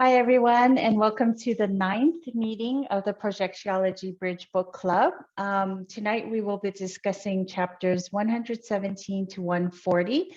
Hi, everyone, and welcome to the 9th meeting of the Projectiology Bridge Book Club. Tonight, we will be discussing chapters 117 to 140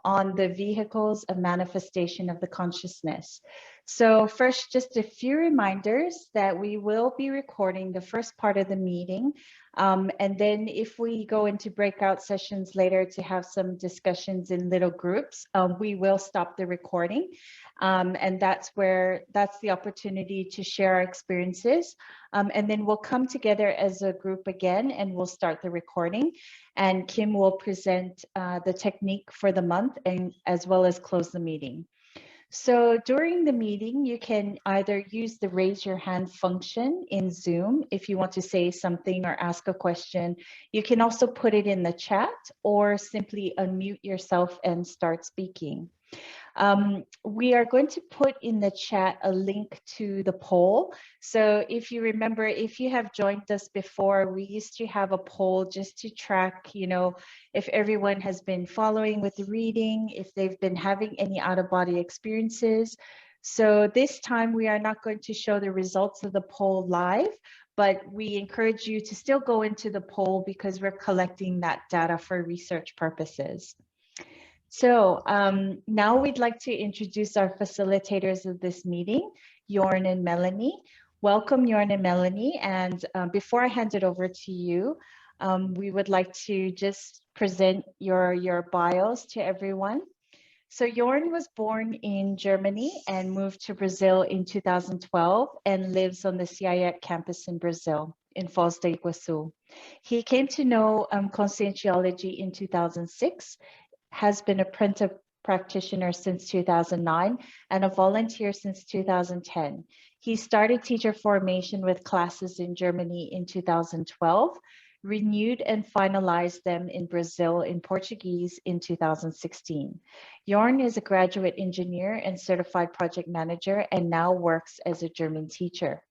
on the vehicles of manifestation of the consciousness. So first, just a few reminders that we will be recording the first part of the meeting. And then if we go into breakout sessions later to have some discussions in little groups, we will stop the recording. And that's the opportunity to share our experiences. And then we'll come together as a group again and we'll start the recording. And Kim will present the technique for the month and as well as close the meeting. So during the meeting, you can either use the raise your hand function in Zoom if you want to say something or ask a question. You can also put it in the chat or simply unmute yourself and start speaking. We are going to put in the chat a link to the poll. So if you remember, if you have joined us before, we used to have a poll just to track, if everyone has been following with the reading, if they've been having any out-of-body experiences. So this time we are not going to show the results of the poll live, but we encourage you to still go into the poll because we're collecting that data for research purposes. So now we'd like to introduce our facilitators of this meeting, Jorn and Melanie. Welcome, Jorn and Melanie. And before I hand it over to you, we would like to just present your bios to everyone. So Jorn was born in Germany and moved to Brazil in 2012 and lives on the CIEC campus in Brazil, in Foz do Iguaçu. He came to know Conscientiology in 2006, has been a apprentice practitioner since 2009 and a volunteer since 2010. He started teacher formation with classes in Germany in 2012, renewed and finalized them in Brazil in Portuguese in 2016. Jorn is a graduate engineer and certified project manager and now works as a German teacher.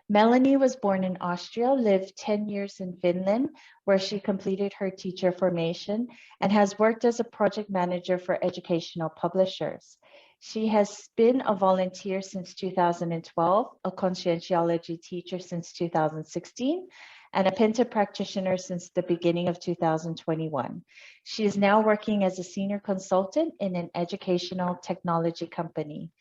Melanie was born in Austria, lived 10 years in Finland, where she completed her teacher formation and has worked as a project manager for educational publishers. She has been a volunteer since 2012, a conscientiology teacher since 2016, and a Pinta practitioner since the beginning of 2021. She is now working as a senior consultant in an educational technology company.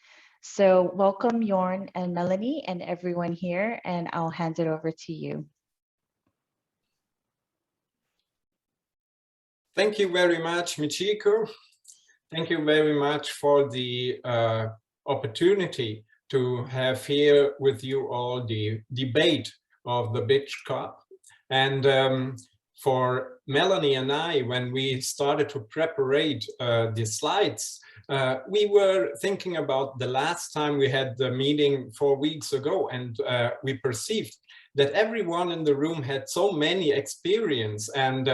So welcome Jorn and Melanie and everyone here, and I'll hand it over to you. Thank you very much, Michiko. Thank you very much for the opportunity to have here with you all the debate of the Bridge Club. And for Melanie and I, when we started to prepare the slides, we were thinking about the last time we had the meeting 4 weeks ago, and we perceived that everyone in the room had so many experience, and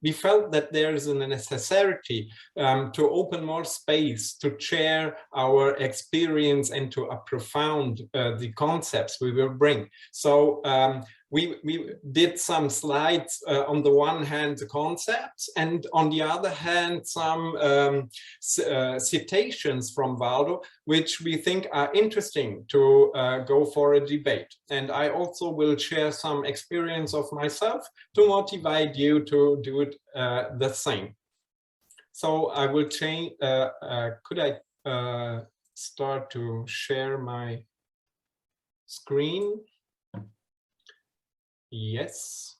we felt that there is a necessity to open more space to share our experience and to profound the concepts we will bring. So we did some slides, on the one hand, the concepts, and on the other hand, some citations from Waldo, which we think are interesting to go for a debate. And I also will share some experience of myself to motivate you to do it the same. So I will change, could I start to share my screen? Yes.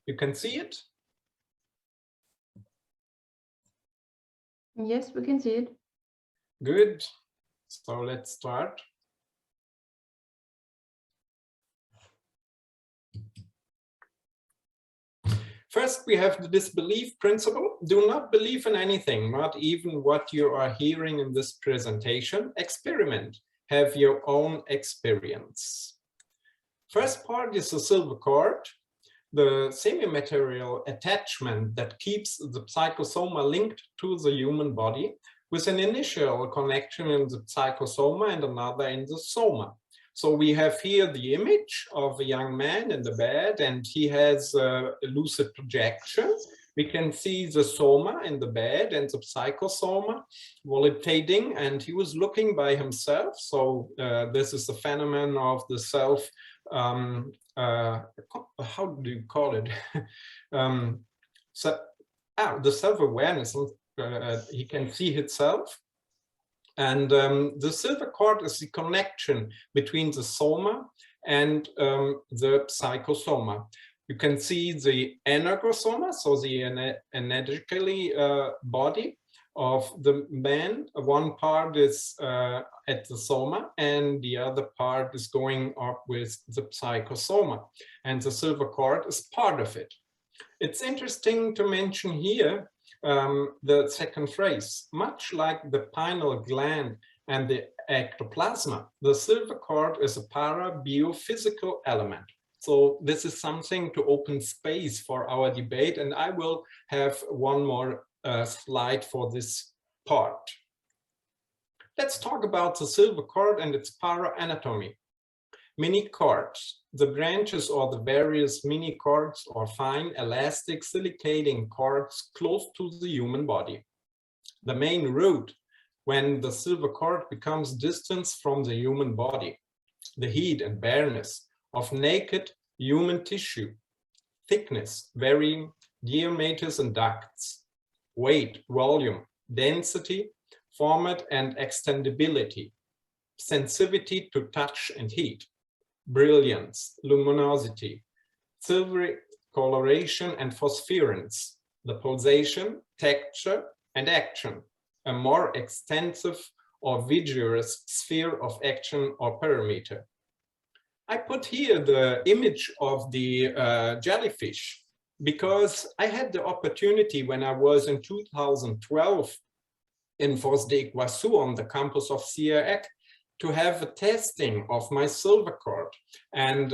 You can see it? Yes, we can see it. Good. So let's start. First, we have the disbelief principle. Do not believe in anything, not even what you are hearing in this presentation. Experiment. Have your own experience. First part is the silver cord, the semi-material attachment that keeps the psychosoma linked to the human body, with an initial connection in the psychosoma and another in the soma. So we have here the image of a young man in the bed, and he has a lucid projection we can see the soma in the bed and the psychosoma volatilizing, and he was looking by himself. So this is the phenomenon of the self, how do you call it? The self-awareness. He can see himself. And the silver cord is the connection between the soma and the psychosoma. You can see the energosoma, so the energetically body of the man. One part is at the soma and the other part is going up with the psychosoma. And the silver cord is part of it. It's interesting to mention here the second phrase. Much like the pineal gland and the ectoplasma, the silver cord is a para-biophysical element. So this is something to open space for our debate, and I will have one more slide for this part. Let's talk about the silver cord and its para-anatomy. Mini cords, the branches or the various mini cords or fine elastic silicating cords close to the human body. The main root when the silver cord becomes distant from the human body. The heat and bareness of naked human tissue. Thickness, varying diameters and ducts. Weight, volume, density, format and extendability. Sensitivity to touch and heat. Brilliance, luminosity, silvery coloration and phosphorescence, the pulsation, texture, and action, a more extensive or vigorous sphere of action or parameter. I put here the image of the jellyfish because I had the opportunity when I was in 2012 in Foz do Iguaçu on the campus of CIEC to have a testing of my silver cord. And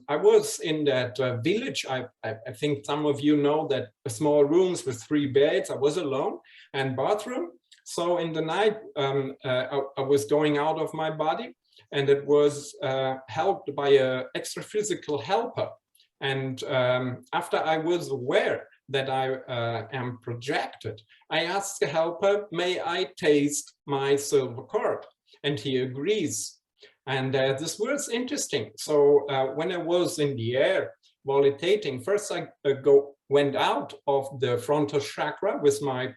I was in that village. I think some of you know that small rooms with 3 beds. I was alone and bathroom. So in the night, I was going out of my body, and it was helped by an extra physical helper. And after I was aware that I am projected, I asked the helper, may I taste my silver cord? And he agrees. And this was interesting. So when I was in the air volatilizing, first I went out of the frontal chakra with my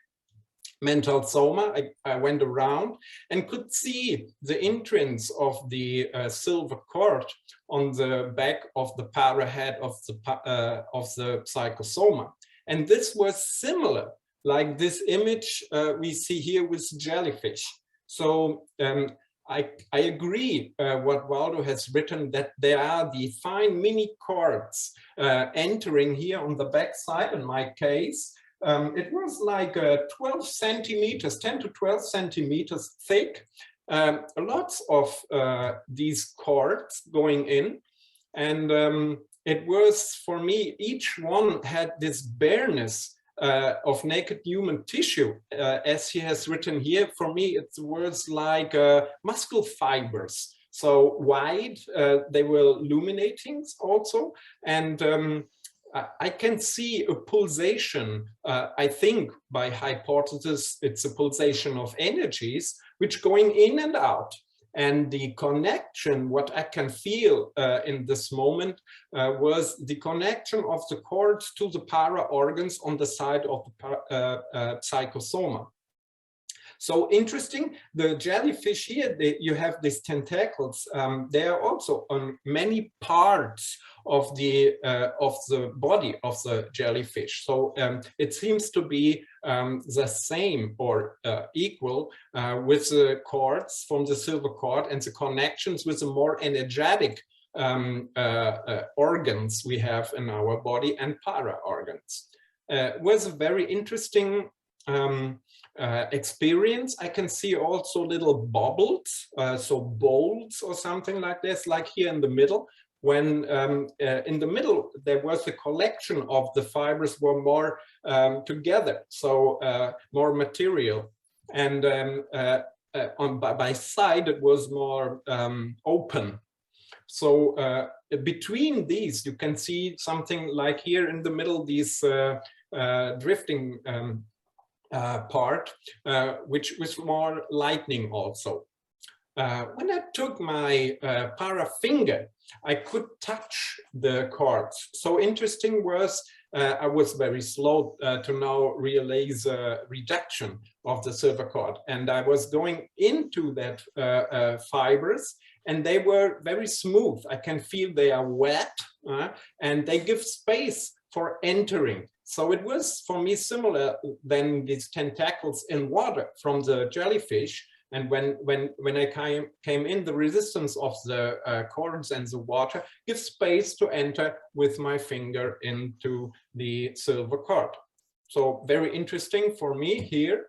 mental soma. I went around and could see the entrance of the silver cord on the back of the para head of the psychosoma. And this was similar, like this image we see here with jellyfish. So I agree what Waldo has written, that there are the fine mini cords entering here on the back side. In my case, it was like 12 centimeters, 10 to 12 centimeters thick. Lots of these cords going in. And it was, for me, each one had this bareness of naked human tissue, as he has written here. For me, it was like muscle fibers. So wide, they were illuminating also. And I can see a pulsation. I think by hypothesis, it's a pulsation of energies which going in and out. And the connection, what I can feel in this moment was the connection of the cords to the para organs on the side of the psychosoma. So interesting, the jellyfish here, you have these tentacles. They are also on many parts of the body of the jellyfish. So it seems to be the same or equal with the cords from the silver cord and the connections with the more energetic organs we have in our body and para organs. Was a very interesting experience. I can see also little bubbles, so bolts or something like this, like here in the middle. When in the middle there was a collection of the fibers were more together, so more material, and by side it was more open. So between these, you can see something like here in the middle, these drifting part, which was more lightning also. When I took my para finger, I could touch the cords. So interesting was, I was very slow to now realize reduction of the silver cord. And I was going into that fibers, and they were very smooth. I can feel they are wet, and they give space for entering. So it was for me similar than these tentacles in water from the jellyfish. And when I came in, the resistance of the cords and the water gives space to enter with my finger into the silver cord. So very interesting for me here.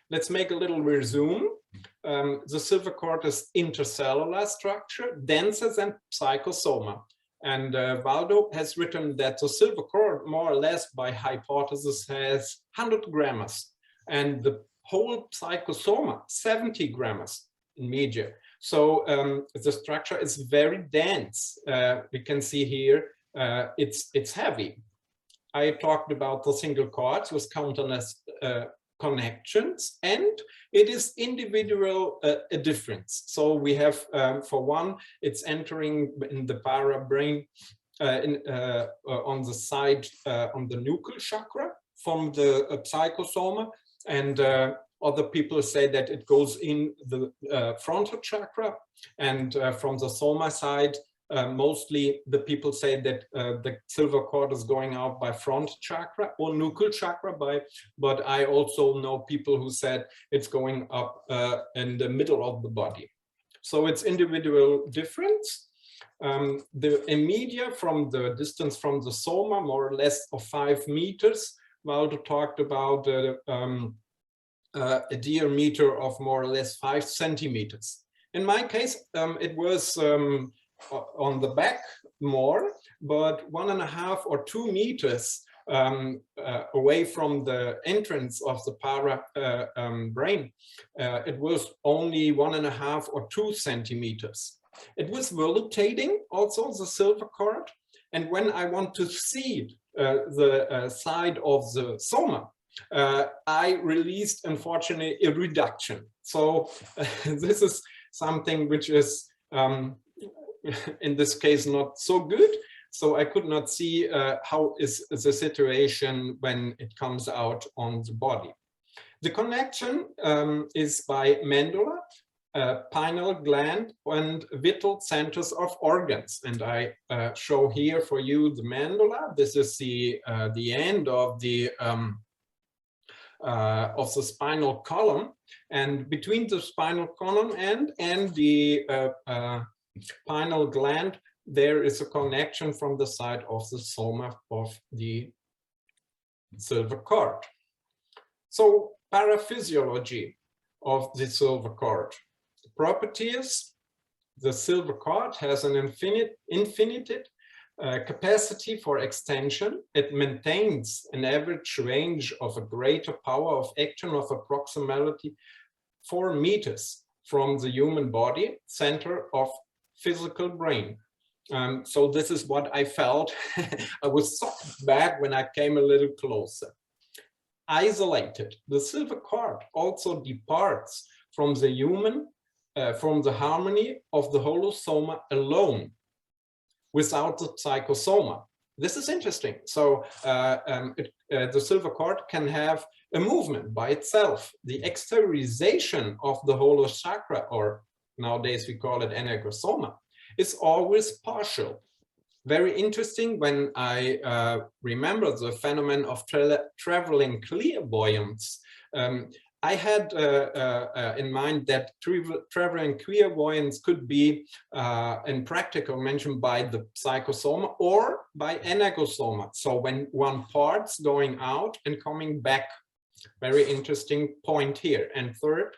Let's make a little resume. The silver cord is intercellular structure, denser than psychosoma. And Waldo has written that the silver cord, more or less by hypothesis, has 100 grams. And the whole psychosoma, 70 grams in media. So the structure is very dense. We can see here, it's heavy. I talked about the single cords with countless connections, and it is individual a difference. So we have, for one, it's entering in the para brain on the side, on the nuchal chakra from the psychosoma. And other people say that it goes in the frontal chakra, and from the soma side, mostly the people say that the silver cord is going out by front chakra or nuchal chakra, but I also know people who said it's going up in the middle of the body. So it's individual difference. The immediate from the distance from the soma, more or less of 5 meters. Waldo talked about a diameter of more or less 5 centimeters. In my case, it was on the back more, but 1.5 or 2 meters away from the entrance of the para brain. It was only 1.5 or 2 centimeters. It was volutating also, the silver cord. And when I want to see the side of the soma, I released, unfortunately, a reduction. So this is something which is, in this case, not so good. So I could not see how is the situation when it comes out on the body. The connection is by medulla, pineal gland, and vital centers of organs. And I show here for you the medulla. This is the end of the spinal column, and between the spinal column and the pineal gland, there is a connection from the side of the soma of the silver cord. So paraphysiology of the silver cord. Properties: the silver cord has an infinite capacity for extension. It maintains an average range of a greater power of action of approximately 4 meters from the human body center of physical brain. So this is what I felt. I was sucked back when I came a little closer. Isolated, the silver cord also departs from the human, from the harmony of the holosoma alone, without the psychosoma. This is interesting. So the silver cord can have a movement by itself. The exteriorization of the holochakra, or nowadays we call it energosoma, is always partial. Very interesting when I remember the phenomenon of traveling clairvoyance. I had in mind that traveling clairvoyance could be in practical mentioned by the psychosoma or by energosoma. So when one part's going out and coming back. Very interesting point here. And third,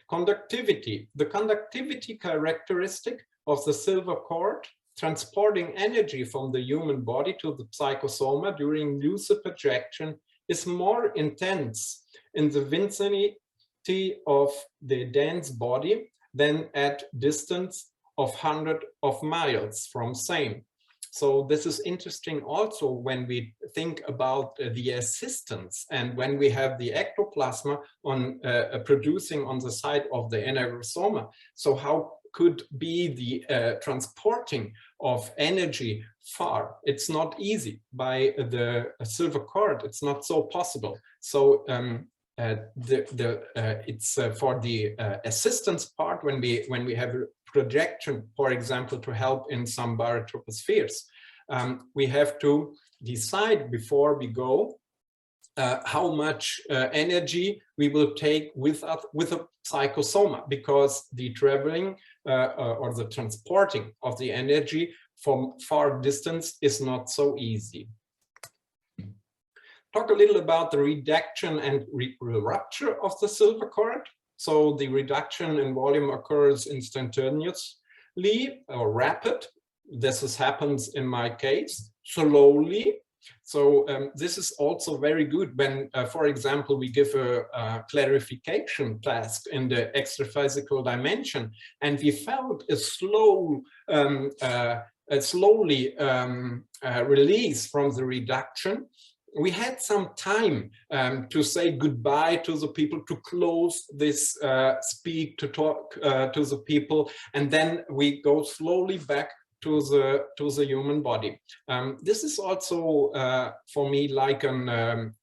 conductivity. The conductivity characteristic of the silver cord transporting energy from the human body to the psychosoma during lucid projection is more intense in the vicinity of the dense body than at distance of hundreds of miles from same. So this is interesting also when we think about the assistance and when we have the ectoplasma on producing on the side of the enagosoma. So how could be the transporting of energy far? It's not easy by the silver cord. It's not so possible. So it's for the assistance part when we have a projection, for example, to help in some barotropospheres. We have to decide before we go how much energy we will take with a psychosoma, because the traveling or the transporting of the energy from far distance is not so easy. Talk a little about the reduction and rupture of the silver cord. So the reduction in volume occurs instantaneously or rapid. This happens in my case slowly. So this is also very good when, for example, we give a clarification task in the extraphysical dimension, and we felt a slowly release from the reduction. We had some time to say goodbye to the people, to close this speak, to talk to the people, and then we go slowly back to the human body. This is also for me like an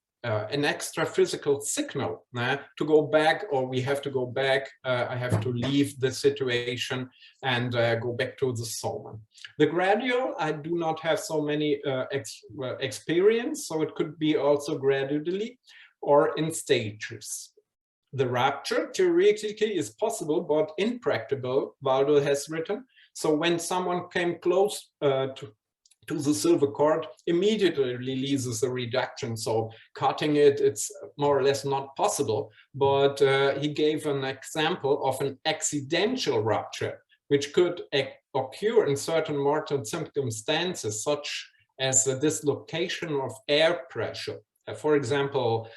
extra physical signal to go back, or we have to go back. I have to leave the situation and go back to the soma. The gradual, I do not have so many experience, so it could be also gradually or in stages. The rupture theoretically is possible, but impractical, Waldo has written. So when someone came close to the silver cord, immediately releases the reduction. So cutting it, it's more or less not possible. But he gave an example of an accidental rupture, which could occur in certain mortal circumstances, such as the dislocation of air pressure. For example,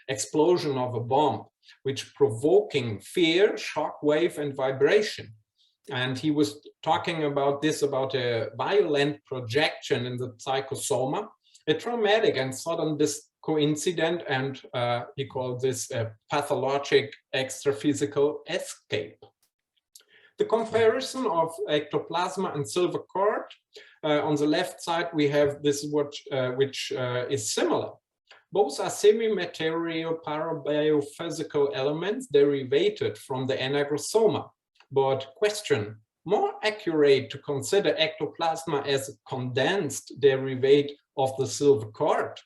explosion of a bomb, which provoking fear, shock wave, and vibration. And he was talking about this, about a violent projection in the psychosoma, a traumatic and sudden coincident, and he called this a pathologic extraphysical escape. The comparison of ectoplasma and silver cord. On the left side, we have this which is similar. Both are semi-material parabiophysical elements derivated from the enagosoma. But question, more accurate to consider ectoplasma as a condensed derivate of the silver cord?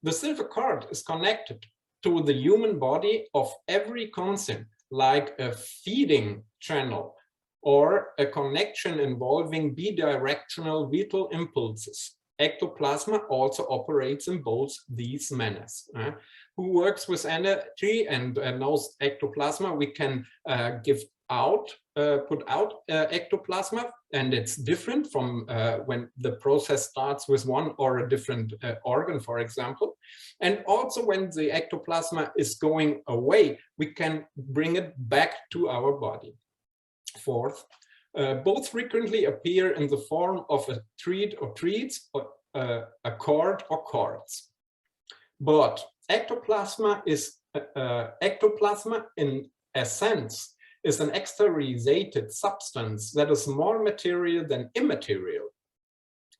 The silver cord is connected to the human body of every conscience, like a feeding channel or a connection involving bidirectional vital impulses. Ectoplasma also operates in both these manners. Who works with energy and knows ectoplasma, we can put out ectoplasma, and it's different from when the process starts with one or a different organ, for example. And also when the ectoplasma is going away, we can bring it back to our body. Fourth, both frequently appear in the form of a treat or treats, or a cord or cords. But ectoplasma in a sense is an exteriorizated substance that is more material than immaterial.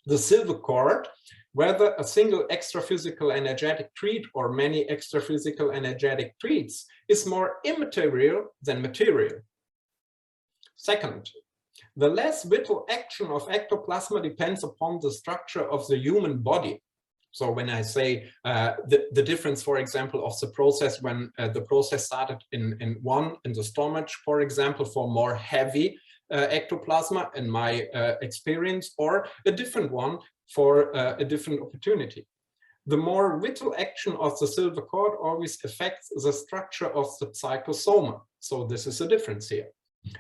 The silver cord, whether a single extraphysical energetic treat or many extraphysical energetic treats, is more immaterial than material. Second, the less vital action of ectoplasma depends upon the structure of the human body. So when I say the difference, for example, of the process when the process started in the stomach, for example, for more heavy ectoplasma in my experience, or a different one for a different opportunity. The more vital action of the silver cord always affects the structure of the psychosoma. So this is a difference here.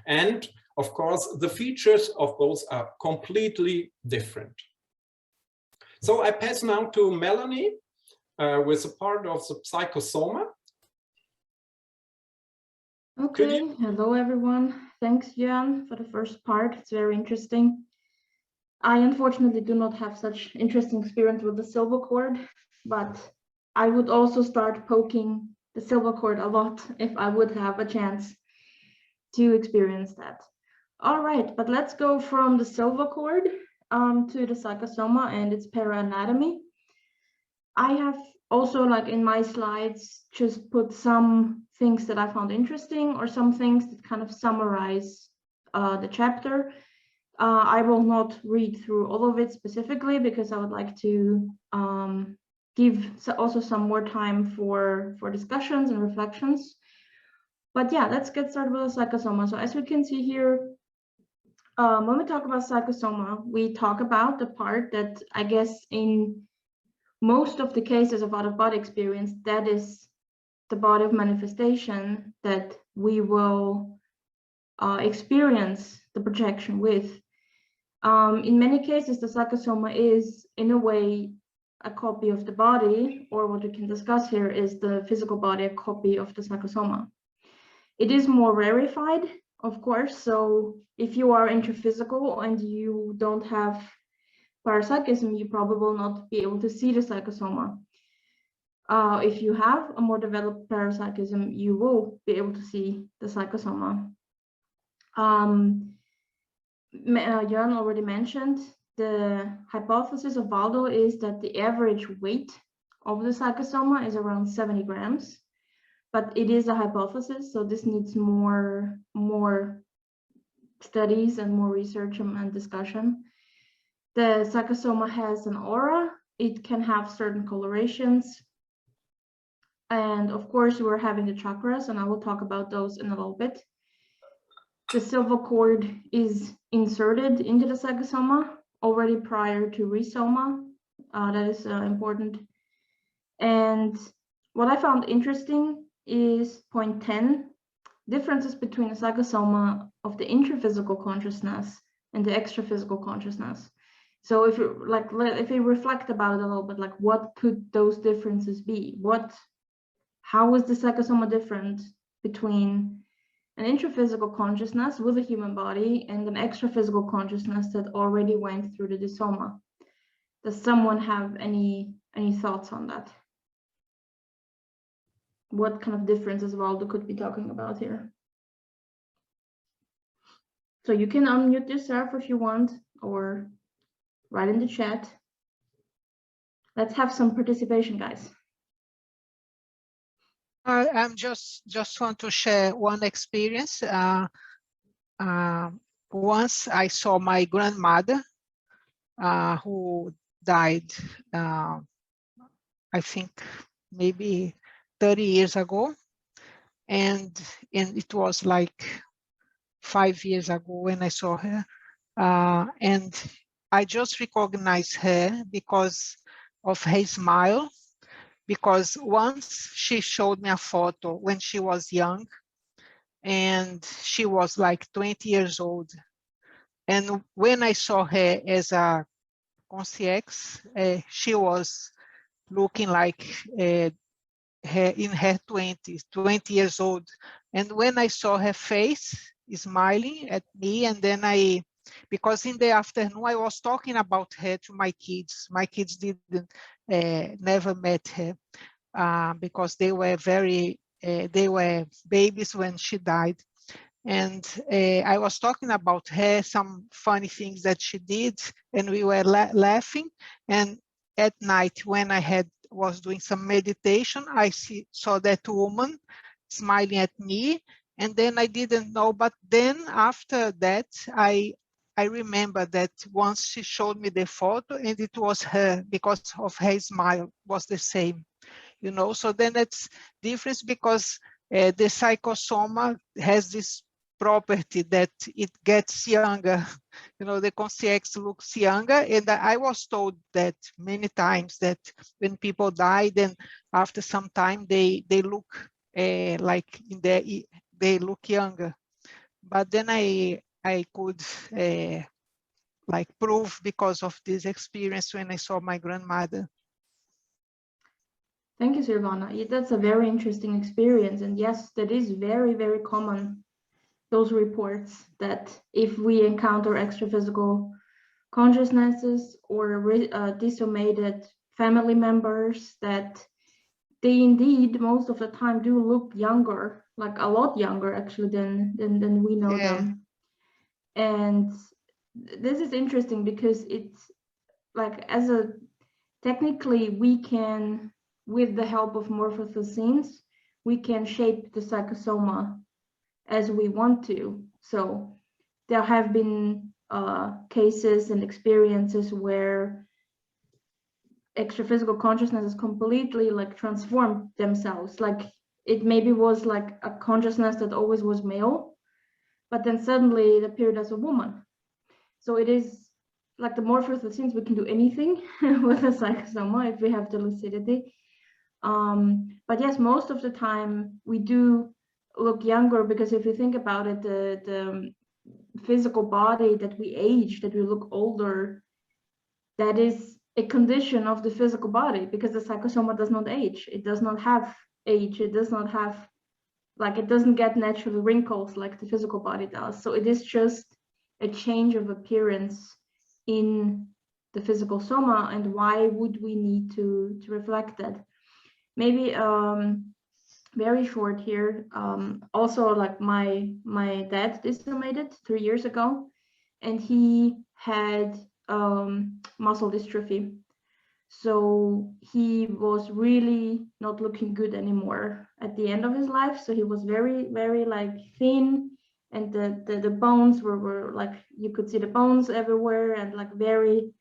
And of course, the features of both are completely different. So I pass now to Melanie with a part of the psychosoma. Okay, hello everyone. Thanks, Jan, for the first part. It's very interesting. I unfortunately do not have such interesting experience with the silver cord, but I would also start poking the silver cord a lot if I would have a chance to experience that. All right, but let's go from the silver cord to the psychosoma and its paraanatomy. I have also, like in my slides, just put some things that I found interesting or some things that kind of summarize the chapter. I will not read through all of it specifically because I would like to give also some more time for discussions and reflections. But yeah, let's get started with the psychosoma. So as we can see here, when we talk about psychosoma, we talk about the part that I guess in most of the cases of out-of-body experience, that is the body of manifestation that we will experience the projection with. In many cases, the psychosoma is, in a way, a copy of the body, or what we can discuss here is the physical body, a copy of the psychosoma. It is more rarefied, of course, so if you are intraphysical and you don't have parapsychism, you probably will not be able to see the psychosoma. If you have a more developed parapsychism, you will be able to see the psychosoma. Jan already mentioned the hypothesis of Waldo is that the average weight of the psychosoma is around 70 grams, but it is a hypothesis, so this needs more studies and more research and discussion. The psychosoma has an aura, it can have certain colorations, and of course we're having the chakras, and I will talk about those in a little bit. The silver cord is inserted into the psychosoma already prior to rhizoma. That is important. And what I found interesting is point 10, differences between the psychosoma of the intraphysical consciousness and the extraphysical consciousness. So if you reflect about it a little bit, like what could those differences be? How is the psychosoma different between an intraphysical consciousness with a human body and an extraphysical consciousness that already went through the disoma? Does someone have any thoughts on that? What kind of differences Waldo could be talking about here? So you can unmute yourself if you want, or write in the chat. Let's have some participation, guys. I'm just want to share one experience. Once I saw my grandmother, who died, I think maybe 30 years ago, and it was like 5 years ago when I saw her, and I just recognized her because of her smile. Because once she showed me a photo when she was young, and she was like 20 years old. And when I saw her as a concierge, she was looking like in her 20s, 20 years old. And when I saw her face smiling at me, and then because in the afternoon I was talking about her to my kids. My kids never met her because they were they were babies when she died. And I was talking about her, some funny things that she did, and we were laughing. And at night, when I was doing some meditation, I saw that woman smiling at me, and then I didn't know. But then after that, I remember that once she showed me the photo, and it was her because of her smile was the same, you know. So then it's difference because the psychosoma has this property that it gets younger. You know, the concierge looks younger, and I was told that many times that when people die, then after some time they look like they look younger. But then I could like prove because of this experience when I saw my grandmother. Thank you, Silvana. That's a very interesting experience, and yes, that is very, very common those reports that if we encounter extraphysical consciousnesses or dissomated family members, that they indeed most of the time do look younger, like a lot younger actually than we know them. And this is interesting because it's like, technically we can, with the help of morphothecines, we can shape the psychosoma as we want to. So there have been cases and experiences where extraphysical consciousnesses completely like transformed themselves. Like it maybe was like a consciousness that always was male, but then suddenly it appeared as a woman. So it is like the morphothecines, we can do anything with a psychosoma if we have the lucidity. But yes, most of the time we do look younger, because if you think about it, the physical body that we age, that we look older, that is a condition of the physical body, because the psychosoma does not age. It does not have age. It does not have, like, it doesn't get natural wrinkles like the physical body does. So it is just a change of appearance in the physical soma. And why would we need to reflect that? Maybe very short here. Also, like my dad dissomated 3 years ago, and he had muscle dystrophy. So he was really not looking good anymore at the end of his life. So he was very, very like thin, and the bones were like, you could see the bones everywhere, and like very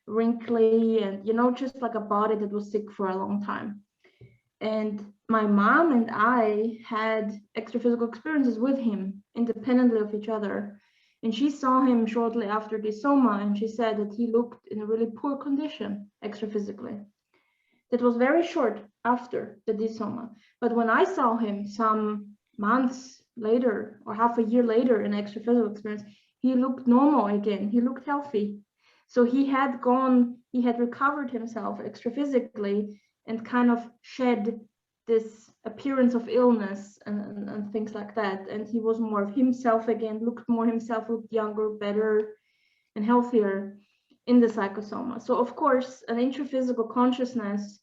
wrinkly, and just like a body that was sick for a long time. And my mom and I had extraphysical experiences with him independently of each other. And she saw him shortly after the soma, and she said that he looked in a really poor condition extraphysically. That was very short after the disoma. But when I saw him some months later or half a year later in extraphysical experience, he looked normal again. He looked healthy. So he had recovered himself extraphysically and kind of shed this appearance of illness and things like that. And he was more of himself again, looked more himself, looked younger, better, and healthier in the psychosoma. So of course, an intraphysical consciousness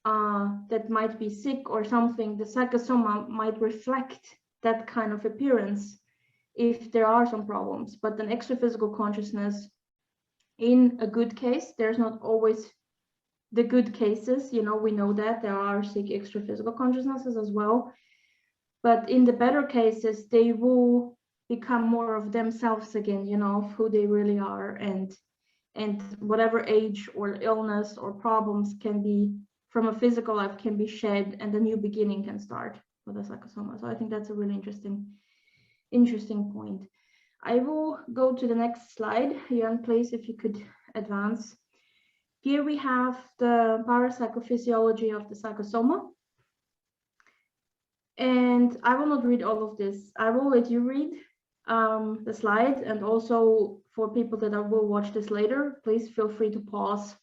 that might be sick or something, the psychosoma might reflect that kind of appearance if there are some problems. But an extraphysical consciousness, in a good case, there's not always the good cases, we know that there are sick extraphysical consciousnesses as well. But in the better cases, they will become more of themselves again, of who they really are, and whatever age or illness or problems can be from a physical life can be shed, and a new beginning can start with a psychosoma. So I think that's a really interesting point. I will go to the next slide. Jan, please, if you could advance. Here we have the parapsychophysiology of the psychosoma. And I will not read all of this. I will let you read the slide. And also for people that will watch this later, please feel free to pause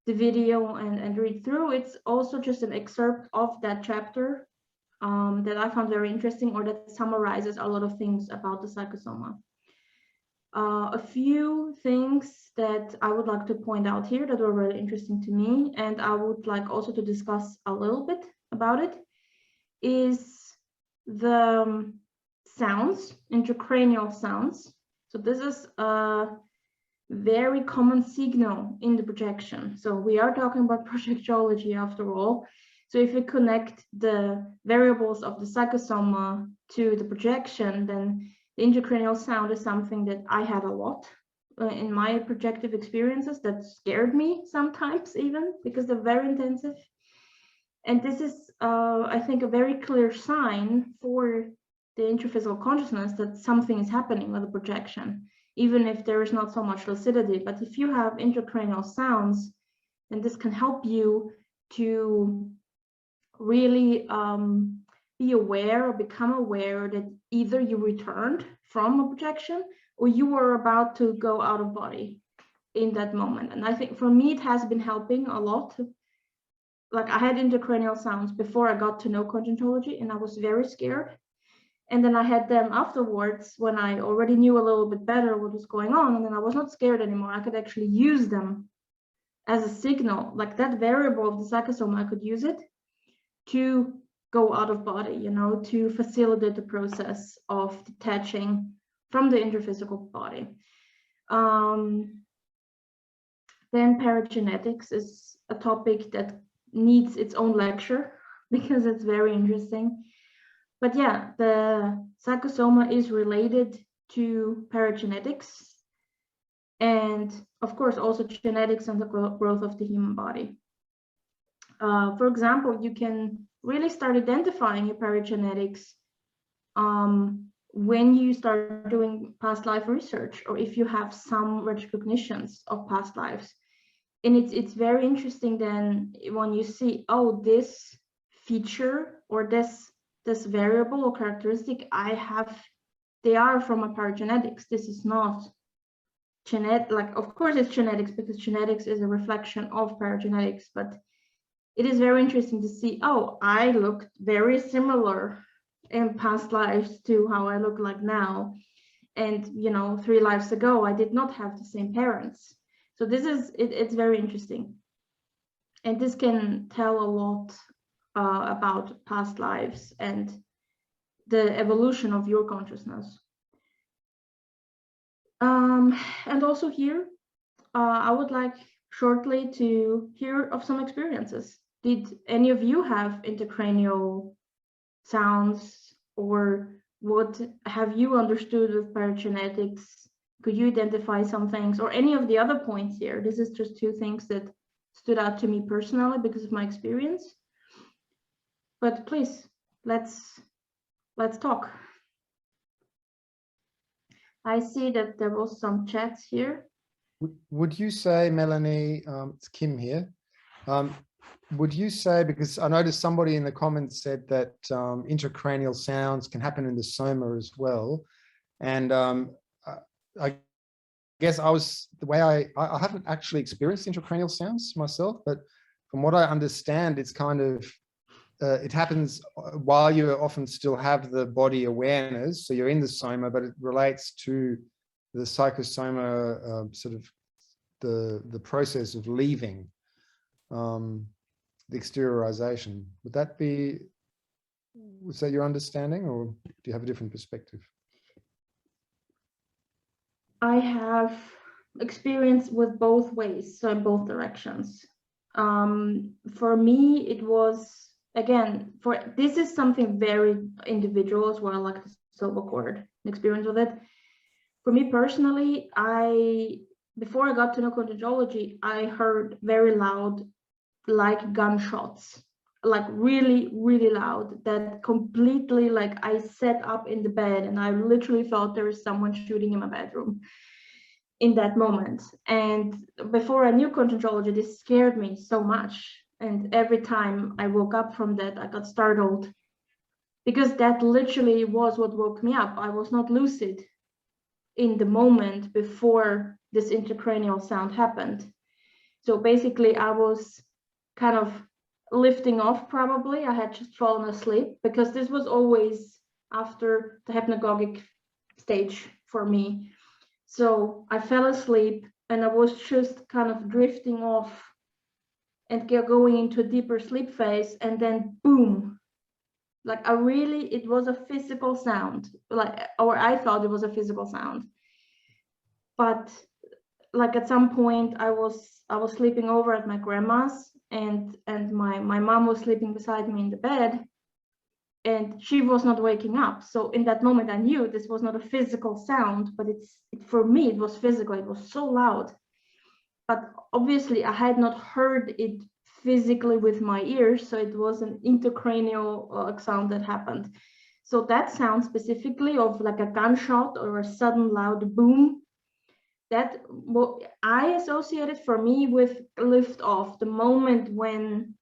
the video and read through. It's also just an excerpt of that chapter that I found very interesting, or that summarizes a lot of things about the psychosoma. A few things that I would like to point out here that were really interesting to me, and I would like also to discuss a little bit about it, is the sounds, intracranial sounds. So this is a very common signal in the projection. So we are talking about projectiology after all. So if we connect the variables of the psychosoma to the projection, then the intracranial sound is something that I had a lot in my projective experiences that scared me sometimes, even because they're very intensive. And this is, I think, a very clear sign for the intraphysical consciousness that something is happening with the projection, even if there is not so much lucidity. But if you have intracranial sounds, then this can help you to really be aware or become aware that either you returned from a projection or you were about to go out of body in that moment. And I think for me, it has been helping a lot. Like I had intracranial sounds before I got to know Conscientiology, and I was very scared. And then I had them afterwards when I already knew a little bit better what was going on, and then I was not scared anymore. I could actually use them as a signal, like that variable of the psychosoma, I could use it to go out of body, you know, to facilitate the process of detaching from the interphysical body. Then paragenetics is a topic that needs its own lecture because it's very interesting. But yeah, the psychosoma is related to paragenetics and of course also genetics and the growth of the human body. For example, you can really start identifying your paragenetics when you start doing past life research, or if you have some recognitions of past lives. And it's very interesting then when you see, oh, this feature or this variable or characteristic I have, they are from a paragenetics. This is not genetic, like of course it's genetics because genetics is a reflection of paragenetics, but it is very interesting to see, oh, I looked very similar in past lives to how I look like now. And, you know, 3 lives ago, I did not have the same parents. So this is, it's very interesting. And this can tell a lot about past lives and the evolution of your consciousness. And also here, I would like shortly to hear of some experiences. Did any of you have intracranial sounds, or what have you understood with paragenetics? Could you identify some things, or any of the other points here? This is just 2 things that stood out to me personally because of my experience. But please, let's talk. I see that there was some chats here. Would you say, Melanie, it's Kim here, would you say, because I noticed somebody in the comments said that intracranial sounds can happen in the soma as well, and I guess the way I haven't actually experienced intracranial sounds myself, but from what I understand, it's kind of it happens while you often still have the body awareness, so you're in the soma, but it relates to the psychosoma, sort of the process of leaving, the exteriorization. Was that your understanding, or do you have a different perspective? I have experience with both ways, so in both directions. For me, it was, again, this is something very individual as well, like the silver cord experience with it. For me personally, before I got to know Conscientiology, I heard very loud, like gunshots, like really, really loud, that completely, like I sat up in the bed and I literally felt there was someone shooting in my bedroom in that moment. And before I knew Conscientiology, this scared me so much. And every time I woke up from that, I got startled, because that literally was what woke me up. I was not lucid in the moment before this intracranial sound happened. So basically I was kind of lifting off, probably. I had just fallen asleep, because this was always after the hypnagogic stage for me. So I fell asleep and I was just kind of drifting off and going into a deeper sleep phase, and then boom, like it was a physical sound, or I thought it was a physical sound. But like at some point I was sleeping over at my grandma's, and my mom was sleeping beside me in the bed, and she was not waking up. So in that moment I knew this was not a physical sound, but for me it was physical. It was so loud, but obviously I had not heard it physically with my ears, so it was an intracranial sound that happened. So that sound specifically of like a gunshot or a sudden loud boom, that I associated for me with lift off, the moment when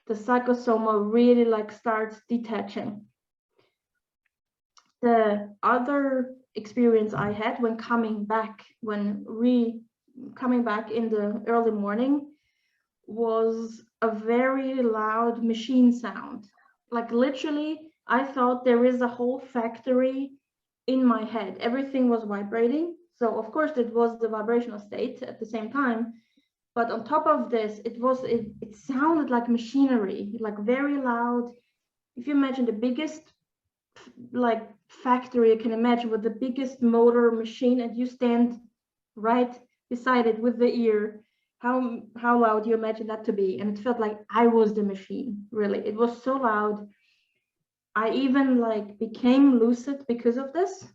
the psychosoma really like starts detaching. The other experience I had when coming back in the early morning was a very loud machine sound. Like literally I thought there is a whole factory in my head. Everything was vibrating. So of course it was the vibrational state at the same time. But on top of this, it sounded like machinery, like very loud. If you imagine the biggest like factory you can imagine with the biggest motor machine, and you stand right beside it with the ear, how loud do you imagine that to be? And it felt like I was the machine, really. It was so loud. I even like became lucid because of this.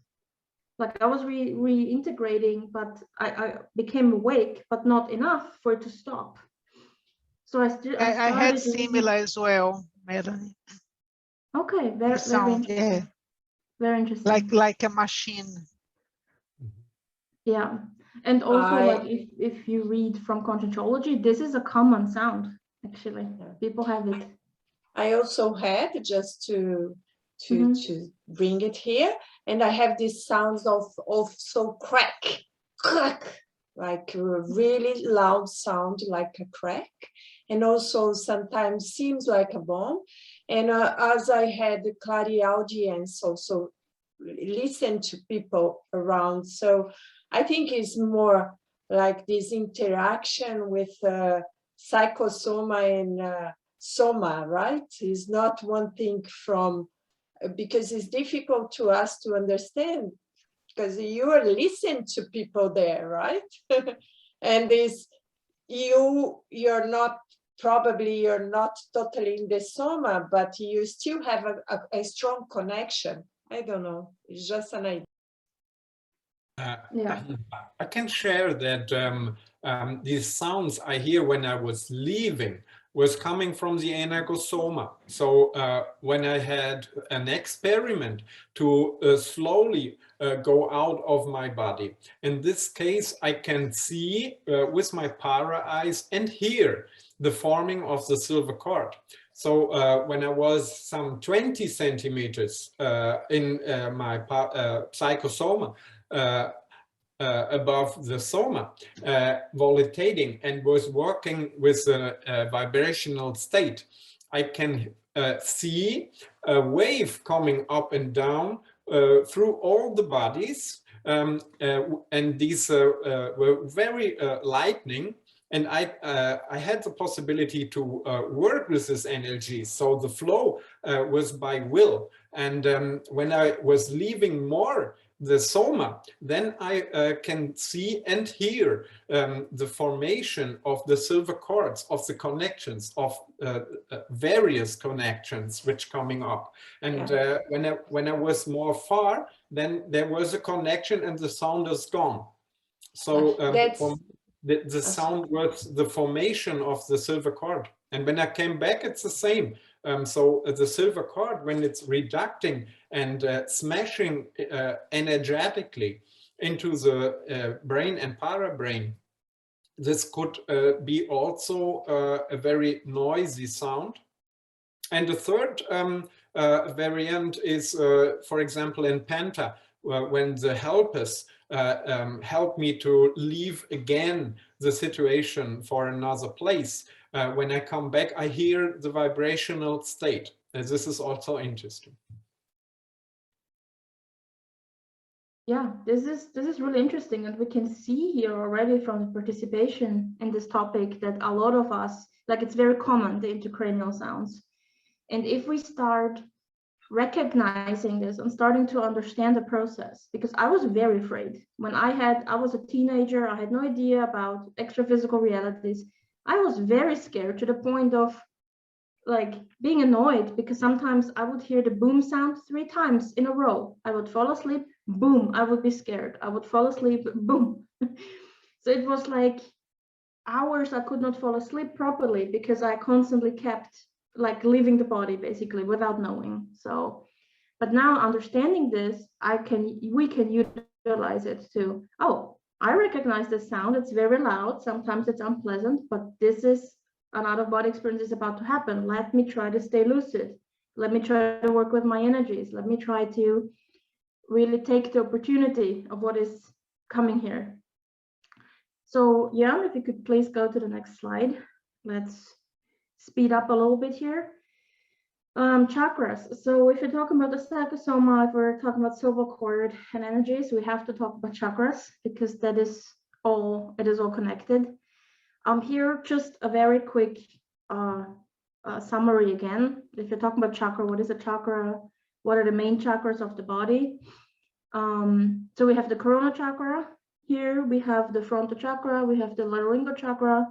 Like I was reintegrating, but I became awake, but not enough for it to stop. So I had similar as well, Melanie. Okay, The very sound, yeah, very interesting. like a machine. Yeah, and also like if you read from Conscientiology, this is a common sound. Actually, people have it. I also had, just to bring it here, and I have these sounds of so crack, like a really loud sound, like a crack, and also sometimes seems like a bomb. And as I had the clairaudience, also listen to people around, so I think it's more like this interaction with psychosoma and soma, right? Is not one thing from, because it's difficult to us to understand, because you are listening to people there, right? And this, you're not, probably you're not totally in the soma, but you still have a strong connection. I don't know, it's just an idea. Yeah. I can share that these sounds I hear when I was leaving was coming from the energosoma. So when I had an experiment to slowly go out of my body. In this case, I can see with my para eyes and hear the forming of the silver cord. So when I was some 20 centimeters in my psychosoma, above the soma, volitating, and was working with a vibrational state, I can see a wave coming up and down through all the bodies, and these were very lightning. And I had the possibility to work with this energy. So the flow was by will. And when I was leaving more the soma, then I can see and hear the formation of the silver cords, of the connections, of various connections which coming up. And when I was more far, then there was a connection and the sound is gone. So the sound was the formation of the silver cord. And when I came back, it's the same. So the silver cord, when it's reducting and smashing energetically into the brain and para-brain, this could be also a very noisy sound. And the third variant is, for example, in Penta, when the helpers help me to leave again the situation for another place. When I come back, I hear the vibrational state. And this is also interesting. Yeah, this is really interesting, and we can see here already from the participation in this topic that a lot of us, like, it's very common, the intracranial sounds. And if we start recognizing this and starting to understand the process, because I was very afraid when I was a teenager, I had no idea about extra physical realities. I was very scared to the point of like being annoyed, because sometimes I would hear the boom sound 3 times in a row. I would fall asleep, boom, I would be scared. I would fall asleep, boom. So it was like hours I could not fall asleep properly because I constantly kept like leaving the body basically without knowing. So, but now understanding this, we can utilize it to, oh, I recognize the sound, it's very loud, sometimes it's unpleasant, but this is an out-of-body experience is about to happen. Let me try to stay lucid. Let me try to work with my energies. Let me try to really take the opportunity of what is coming here. So Jan, if you could please go to the next slide. Let's speed up a little bit here. Chakras. So if you're talking about the psychosoma, if we're talking about silver cord and energies, we have to talk about chakras because that is all, it is all connected. Here, just a very quick summary again. If you're talking about chakra, what is a chakra? What are the main chakras of the body? So we have the corona chakra. Here we have the frontal chakra, we have the laryngeal chakra,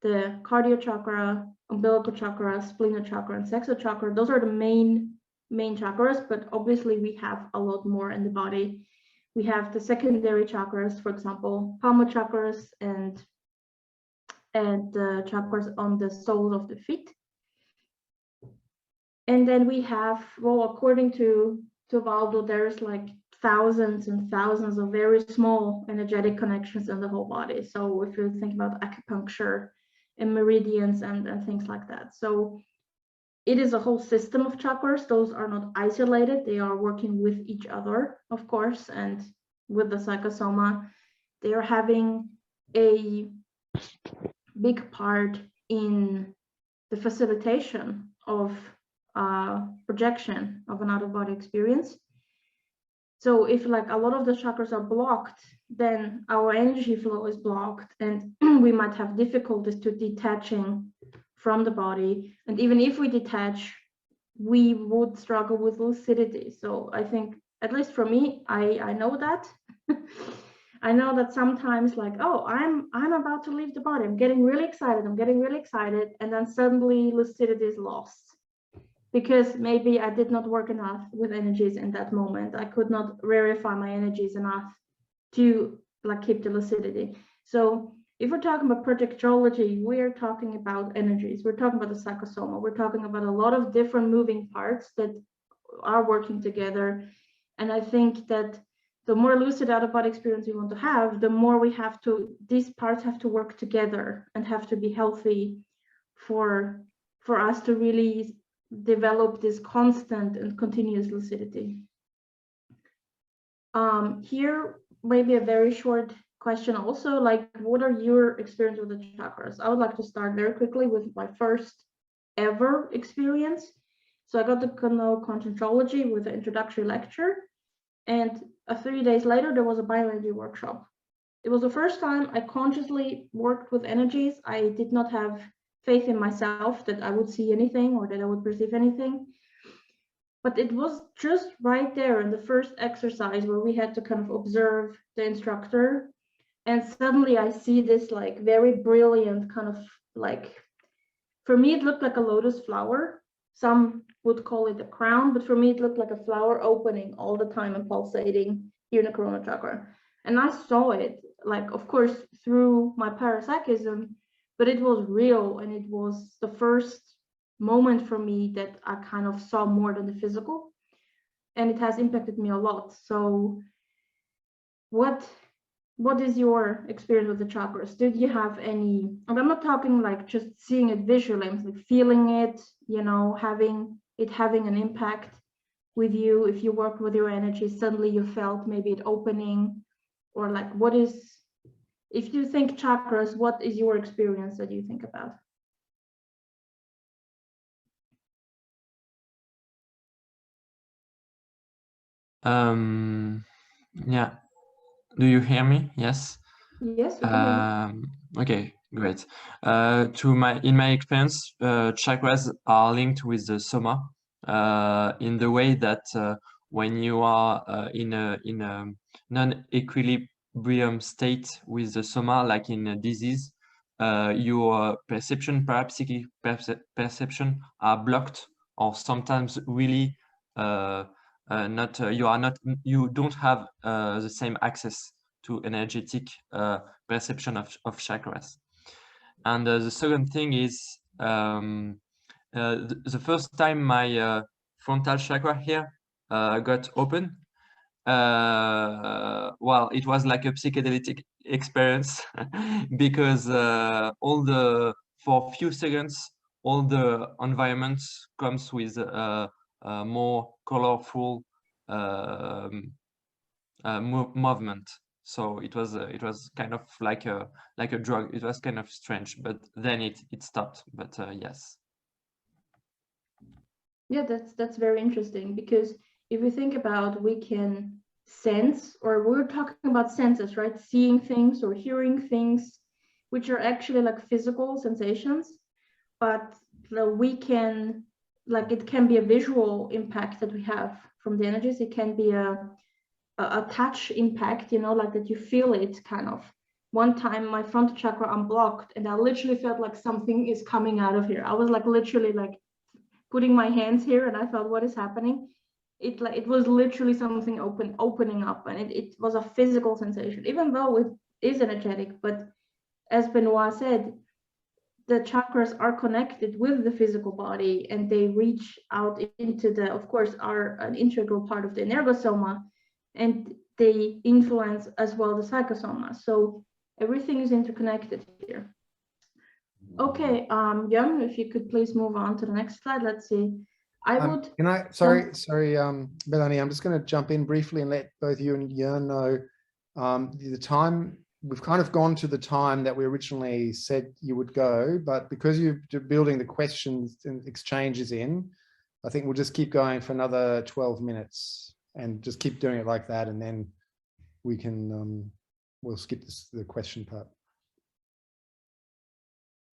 the cardio chakra, umbilical chakra, splenic chakra, and sexual chakra. Those are the main chakras, but obviously we have a lot more in the body. We have the secondary chakras, for example, palmar chakras and the chakras on the soles of the feet. And then we have, well, according to Waldo, there's like thousands and thousands of very small energetic connections in the whole body. So if you think about acupuncture and meridians and things like that. So it is a whole system of chakras. Those are not isolated. They are working with each other, of course, and with the psychosoma, they are having a big part in the facilitation of projection of an out-of-body experience. So if like a lot of the chakras are blocked, then our energy flow is blocked and we might have difficulties to detaching from the body. And even if we detach, we would struggle with lucidity. So I think, at least for me, I know that. I know that sometimes like, oh, I'm about to leave the body. I'm getting really excited. And then suddenly lucidity is lost. Because maybe I did not work enough with energies in that moment. I could not verify my energies enough to like keep the lucidity. So if we're talking about projectiology, we're talking about energies. We're talking about the psychosoma. We're talking about a lot of different moving parts that are working together. And I think that the more lucid out-of-body experience we want to have, the more we have to, these parts have to work together and have to be healthy for us to really develop this constant and continuous lucidity. Here, maybe a very short question also, like, what are your experience with the chakras? I would like to start very quickly with my first ever experience. So I got to know Conscientiology with an introductory lecture, and 3 days later, there was a bioenergy workshop. It was the first time I consciously worked with energies. I did not have faith in myself that I would see anything or that I would perceive anything. But it was just right there in the first exercise where we had to kind of observe the instructor. And suddenly I see this like very brilliant kind of like, for me, it looked like a lotus flower. Some would call it a crown, but for me, it looked like a flower opening all the time and pulsating here in the corona chakra. And I saw it, like, of course, through my parapsychism, but it was real. And it was the first moment for me that I kind of saw more than the physical. And it has impacted me a lot. So what is your experience with the chakras? Did you have any, and I'm not talking like just seeing it visually, I'm like feeling it, you know, having an impact with you. If you work with your energy, suddenly you felt maybe it opening, or like, what is, if you think chakras, what is your experience that you think about? Yeah. Do you hear me? Yes. Yes. Okay, great. In my experience, chakras are linked with the soma in the way that when you are in a non-equilibrium state with the soma, like in a disease, your perception, parapsychic perception, are blocked, or sometimes really you don't have the same access to energetic perception of chakras. And the second thing is the first time my frontal chakra here got open, well, it was like a psychedelic experience because for a few seconds, all the environment comes with more colorful movement. So it was kind of like a drug. It was kind of strange, but then it stopped. But yes. Yeah, that's very interesting, because if we think about, we can sense, or we're talking about senses, right? Seeing things or hearing things, which are actually like physical sensations, but we can, like, it can be a visual impact that we have from the energies. It can be a touch impact, you know, like that you feel it kind of. One time my frontal chakra unblocked and I literally felt like something is coming out of here. I was like literally like putting my hands here and I felt, what is happening? It was literally something opening up, and it was a physical sensation, even though it is energetic. But as Benoit said, the chakras are connected with the physical body, and they reach out into the, of course, are an integral part of the energosoma, and they influence as well the psychosoma. So everything is interconnected here. Okay, Jan, if you could please move on to the next slide. Let's see. I would. Can I? Sorry, Melanie. I'm just going to jump in briefly and let both you and Jörn know the time. We've kind of gone to the time that we originally said you would go, but because you're building the questions and exchanges in, I think we'll just keep going for another 12 minutes and just keep doing it like that, and then we can we'll skip the question part.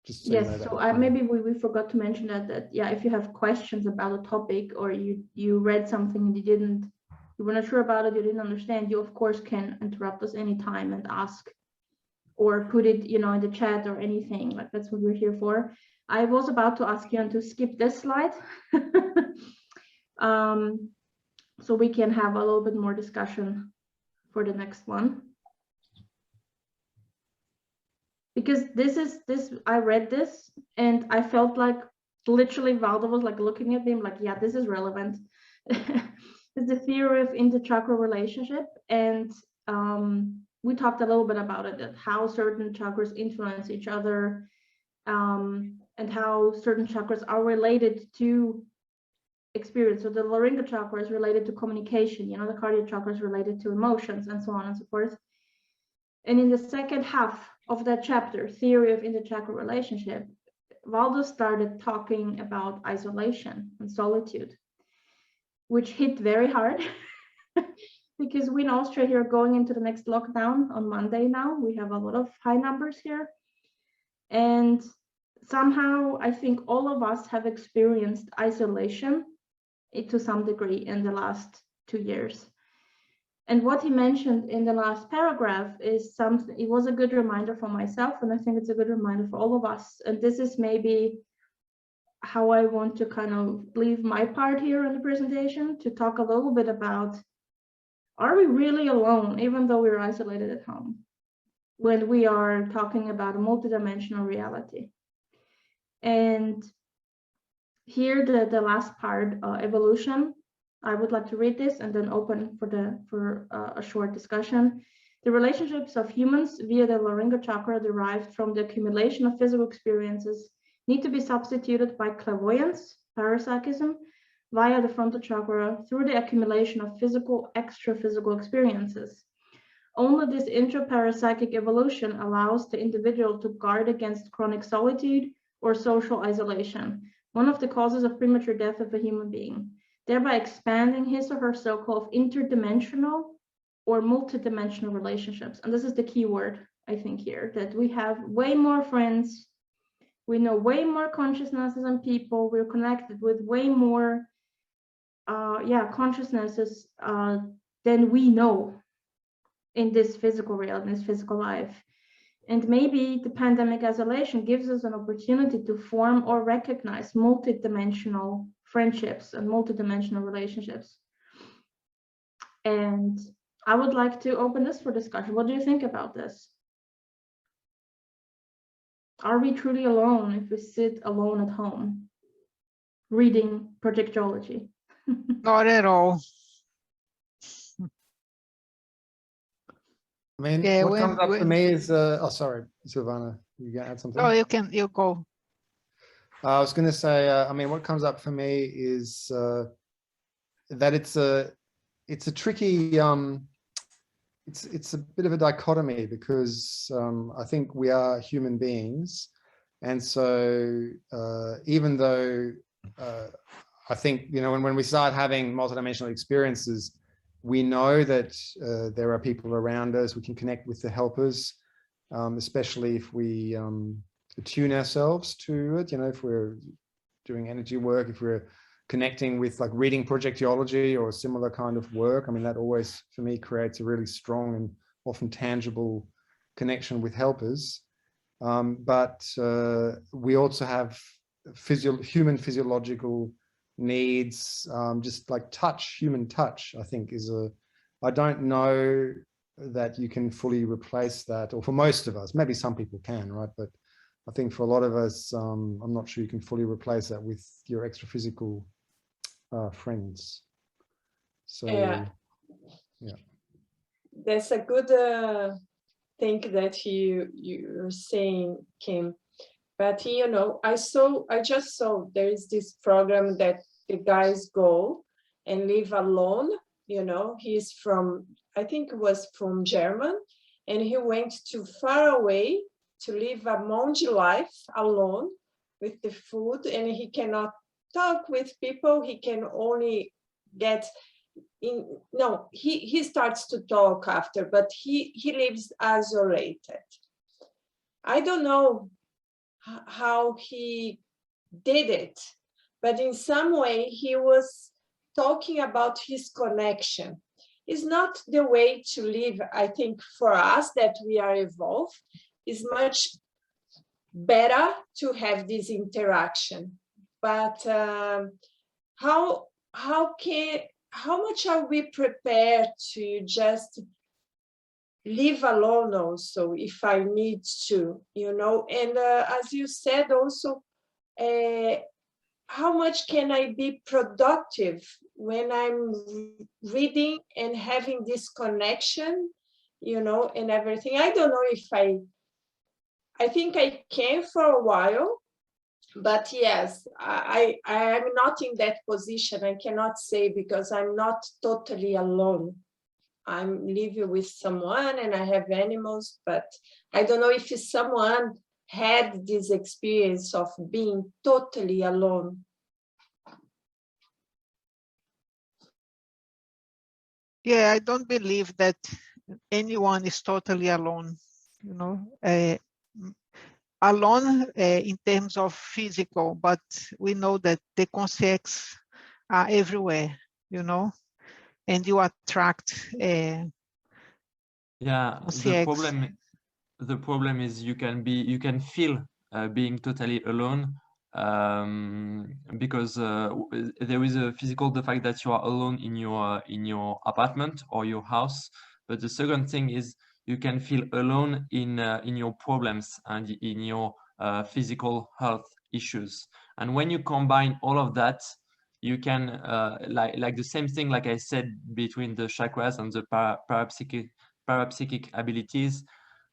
Just so Yes, you know that. so maybe we forgot to mention that yeah, if you have questions about a topic, or you read something and you were not sure about it, you didn't understand, you of course can interrupt us anytime and ask, or put it, you know, in the chat or anything. Like, that's what we're here for. I was about to ask you to skip this slide so we can have a little bit more discussion for the next one. Because I read this and I felt like literally Waldo was like looking at me like, yeah, this is relevant. It's the theory of interchakra relationship, and we talked a little bit about it, that how certain chakras influence each other, and how certain chakras are related to experience. So the laryngeal chakra is related to communication, you know, the cardiac chakra is related to emotions, and so on and so forth. And in the second half of that chapter, theory of interchakra relationship, Waldo started talking about isolation and solitude, which hit very hard because we in Austria here are going into the next lockdown on Monday now. We have a lot of high numbers here. And somehow I think all of us have experienced isolation to some degree in the last 2 years. And what he mentioned in the last paragraph is something, it was a good reminder for myself, and I think it's a good reminder for all of us. And this is maybe how I want to kind of leave my part here in the presentation, to talk a little bit about, are we really alone, even though we're isolated at home, when we are talking about a multidimensional reality? And here, the last part, evolution, I would like to read this and then open for a short discussion. The relationships of humans via the laryngeal chakra derived from the accumulation of physical experiences need to be substituted by clairvoyance, parapsychism, via the frontal chakra through the accumulation of physical, extra-physical experiences. Only this intra-parapsychic evolution allows the individual to guard against chronic solitude or social isolation, one of the causes of premature death of a human being, thereby expanding his or her so-called interdimensional or multidimensional relationships. And this is the key word, I think, here, that we have way more friends, we know way more consciousnesses and people, we're connected with way more consciousnesses than we know in this physical reality, in this physical life. And maybe the pandemic isolation gives us an opportunity to form or recognize multidimensional friendships and multidimensional relationships. And I would like to open this for discussion. What do you think about this? Are we truly alone if we sit alone at home reading Projectiology? Not at all. I mean, Yeah, what comes up for me is, oh, sorry, Silvana, you gonna add something? No, you go. I was going to say, I mean, what comes up for me is that it's a tricky, it's a bit of a dichotomy, because I think we are human beings. And so even though I think, you know, when we start having multidimensional experiences, we know that there are people around us. We can connect with the helpers, especially if we attune ourselves to it. You know, if we're doing energy work, if we're connecting with like reading Projectiology or a similar kind of work. I mean, that always, for me, creates a really strong and often tangible connection with helpers. But we also have human physiological needs, just like touch, human touch, I think I don't know that you can fully replace that, or for most of us, maybe some people can, right? But I think for a lot of us, I'm not sure you can fully replace that with your extra physical friends. So yeah, that's a good thing that you're saying, Kim. But you know, I just saw there is this program that the guys go and live alone. You know, he's from, I think it was from German, and he went too far away to live a monge life alone with the food, and he cannot talk with people. He can only get in, no, he starts to talk after, but he lives isolated. I don't know how he did it, but in some way he was talking about his connection. It's not the way to live. I think for us that we are evolved, is much better to have this interaction. But how much are we prepared to just live alone also if I need to, you know? And as you said also, how much can I be productive when I'm reading and having this connection, you know, and everything? I don't know if I think I can for a while, but yes, I am not in that position. I cannot say, because I'm not totally alone. I'm living with someone and I have animals, but I don't know if someone had this experience of being totally alone. Yeah, I don't believe that anyone is totally alone, you know, alone in terms of physical, but we know that the conscients are everywhere, you know, and you attract Yeah, conscients. the problem is you can feel being totally alone, because there is a physical, the fact that you are alone in your apartment or your house. But the second thing is you can feel alone in your problems and in your physical health issues. And when you combine all of that, you can like the same thing, like I said, between the chakras and the parapsychic abilities.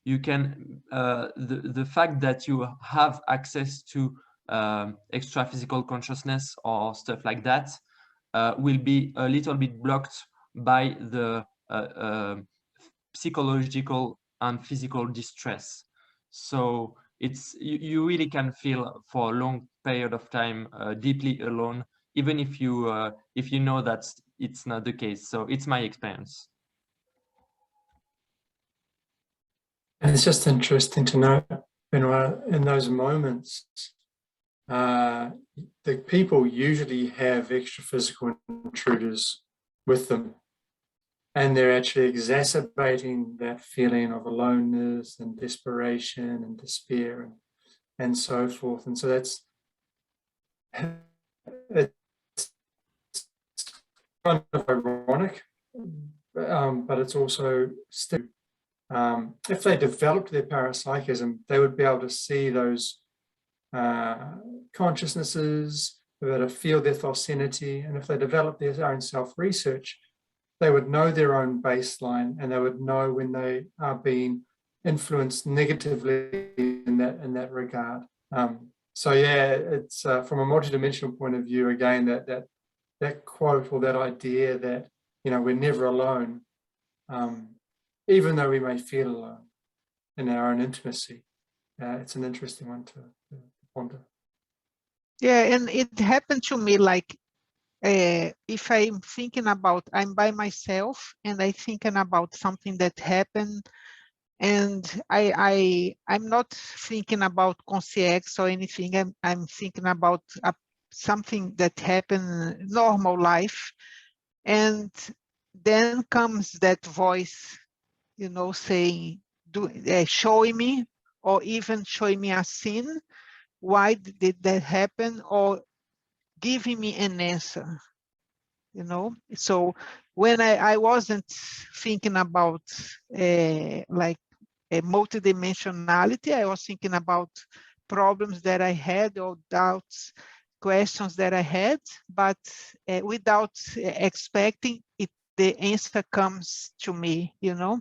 You can the fact that you have access to extra physical consciousness or stuff like that will be a little bit blocked by the psychological and physical distress. So you really can feel for a long period of time deeply alone, even if you know that it's not the case. So it's my experience. And it's just interesting to know, in those moments, the people usually have extra physical intruders with them, and they're actually exacerbating that feeling of aloneness and desperation and despair and so forth. And so it's kind of ironic, but it's also still, if they developed their parapsychism, they would be able to see those consciousnesses, be able to feel their thoughtsenity, and if they develop their own self-research, they would know their own baseline, and they would know when they are being influenced negatively in that regard. So yeah, it's from a multidimensional point of view, again, that quote or that idea that, you know, we're never alone, even though we may feel alone in our own intimacy. It's an interesting one to ponder. Yeah, and it happened to me like if I'm thinking about, I'm by myself and I'm thinking about something that happened, and I'm not thinking about conscience or anything. I'm thinking about something that happened in normal life, and then comes that voice, you know, saying, showing me, or even showing me a scene. Why did that happen? Or giving me an answer, you know? So when I wasn't thinking about like a multidimensionality, I was thinking about problems that I had, or doubts, questions that I had, but without expecting it, the answer comes to me, you know?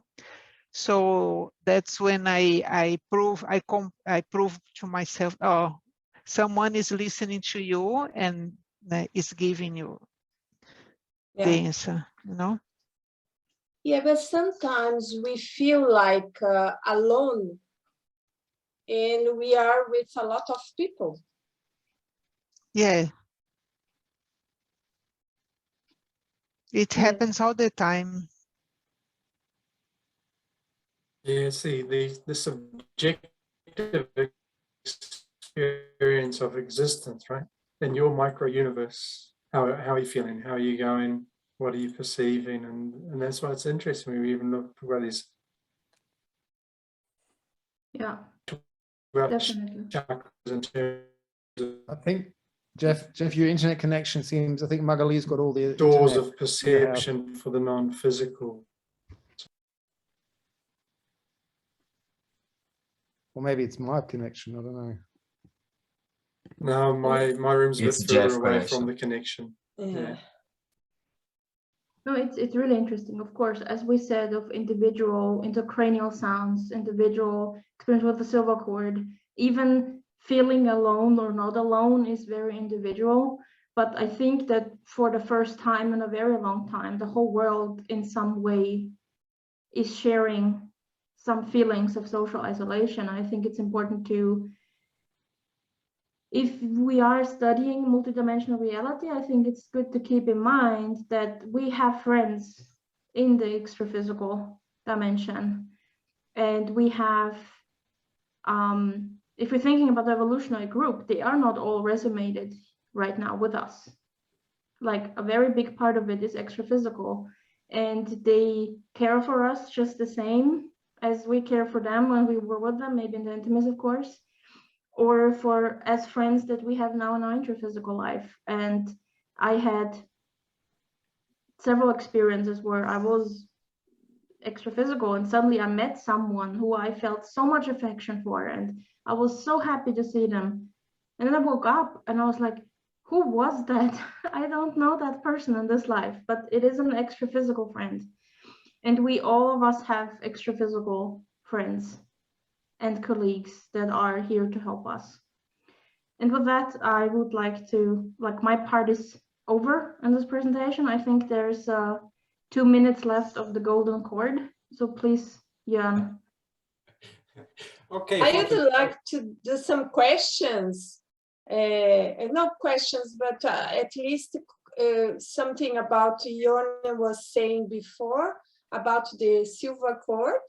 So that's when I prove to myself, oh, someone is listening to you and is giving you the answer, you know? Yeah, but sometimes we feel like alone, and we are with a lot of people. Yeah. It happens all the time. Yeah, see, the subjective experience of existence, right? In your micro universe, how are you feeling? How are you going? What are you perceiving? And that's why it's interesting. We even look at these. Yeah, About definitely. chakras in terms of I think, Jeff, your internet connection seems, I think Magali's got all the doors internet of perception for the non-physical. or maybe it's my connection, I don't know. No, my room's a bit It's further Jeff away connection. from the connection. Yeah. No, it's really interesting. Of course, as we said, of individual intracranial sounds, individual experience with the silver cord, even feeling alone or not alone is very individual. But I think that for the first time in a very long time, the whole world in some way is sharing some feelings of social isolation. I think it's important to, if we are studying multidimensional reality, I think it's good to keep in mind that we have friends in the extra-physical dimension. And we have, if we're thinking about the evolutionary group, they are not all resonated right now with us. Like a very big part of it is extra-physical, and they care for us just the same as we care for them when we were with them, maybe in the intimacy, of course, or for as friends that we have now in our intraphysical life. And I had several experiences where I was extraphysical and suddenly I met someone who I felt so much affection for, and I was so happy to see them. And then I woke up and I was like, who was that? I don't know that person in this life, but it is an extraphysical friend. And we, all of us, have extraphysical friends and colleagues that are here to help us. And with that, I would like to, my part is over in this presentation. I think there's 2 minutes left of the golden cord. So please, Jan. Okay. I would like to do some questions. Not questions, but at least something about Jorn was saying before about the silver cord.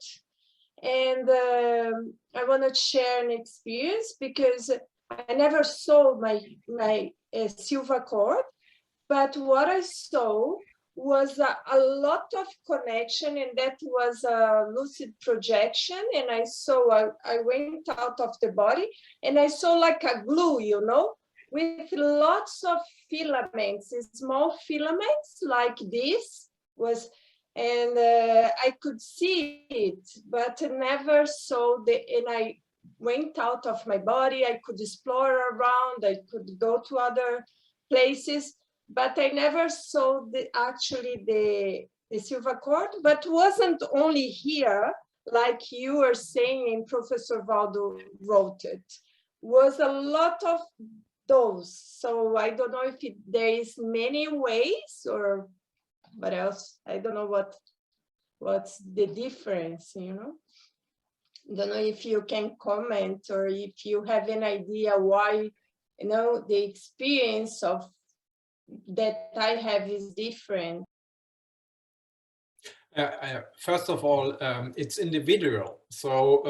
And I want to share an experience because I never saw my silver cord, but what I saw was a lot of connection, and that was a lucid projection. And I saw, I went out of the body and I saw like a glue, you know, with lots of filaments, small filaments like this was, and I could see it, but never saw and I went out of my body. I could explore around, I could go to other places, but I never saw actually the silver cord, but wasn't only here, like you were saying and Professor Waldo wrote it, was a lot of those. So I don't know if there is many ways or what else. I don't know what's the difference, you know? Don't know if you can comment or if you have an idea why, you know, the experience of that I have is different? First of all, it's individual. So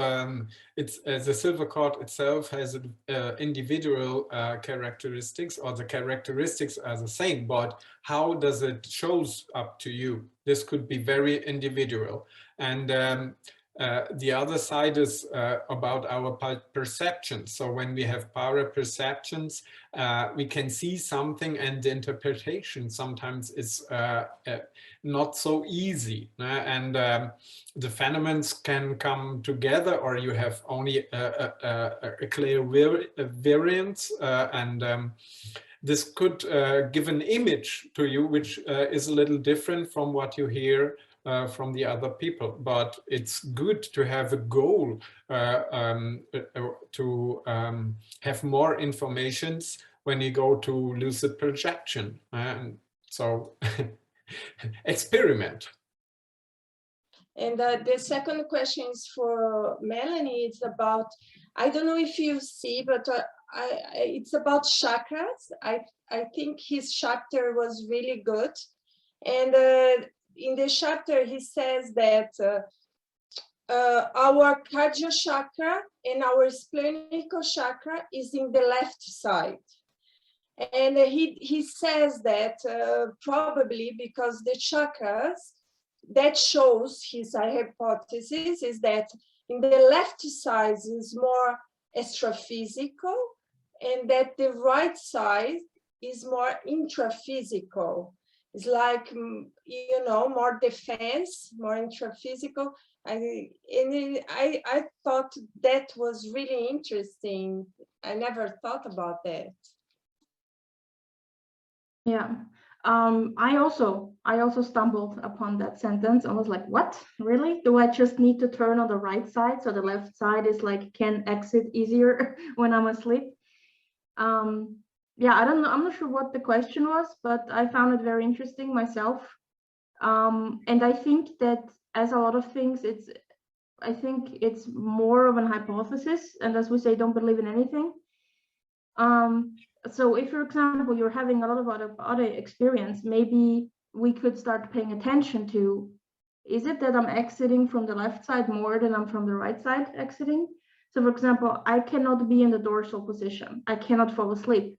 it's the silver cord itself has individual characteristics, or the characteristics are the same, but how does it shows up to you? This could be very individual. And the other side is about our perceptions. So when we have para-perceptions, we can see something, and the interpretation sometimes is not so easy. And the phenomena can come together, or you have only a clear variance, and this could give an image to you, which is a little different from what you hear from the other people. But it's good to have a goal to have more informations when you go to lucid projection. And so experiment. And the second question is for Melanie. It's about, I don't know if you see, but it's about chakras. I think his chapter was really good. And in the chapter, he says that our cardio chakra and our splenical chakra is in the left side. And he says that probably because the chakras, that shows his hypothesis is that in the left side is more extraphysical, and that the right side is more intraphysical. It's like, you know, more defense, more intraphysical. I thought that was really interesting. I never thought about that. Yeah, I also stumbled upon that sentence. I was like, what? Really? Do I just need to turn on the right side so the left side is like can exit easier when I'm asleep? Yeah, I don't know. I'm not sure what the question was, but I found it very interesting myself. And I think that, as a lot of things, I think it's more of an hypothesis, and as we say, don't believe in anything. So if, for example, you're having a lot of other experience, maybe we could start paying attention to, is it that I'm exiting from the left side more than I'm from the right side exiting? So for example, I cannot be in the dorsal position. I cannot fall asleep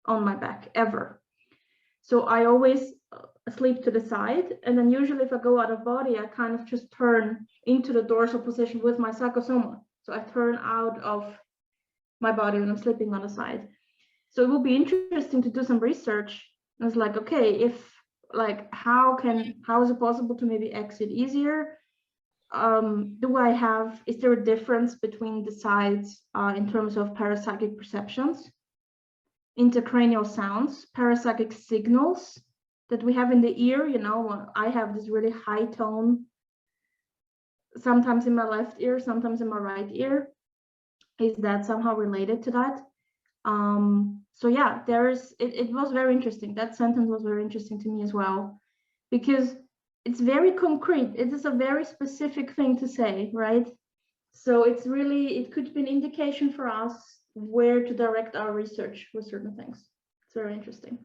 on my back ever. So I always sleep to the side. And then usually if I go out of body, I kind of just turn into the dorsal position with my psychosoma. So I turn out of my body when I'm sleeping on the side. So it will be interesting to do some research. And it's like, okay, if like, how is it possible to maybe exit easier? Is there a difference between the sides in terms of parapsychic perceptions, intracranial sounds, parapsychic signals that we have in the ear? You know, I have this really high tone, sometimes in my left ear, sometimes in my right ear. Is that somehow related to that? So yeah, it was very interesting. That sentence was very interesting to me as well, because it's very concrete. It is a very specific thing to say, right? So it could be an indication for us where to direct our research with certain things. It's very interesting.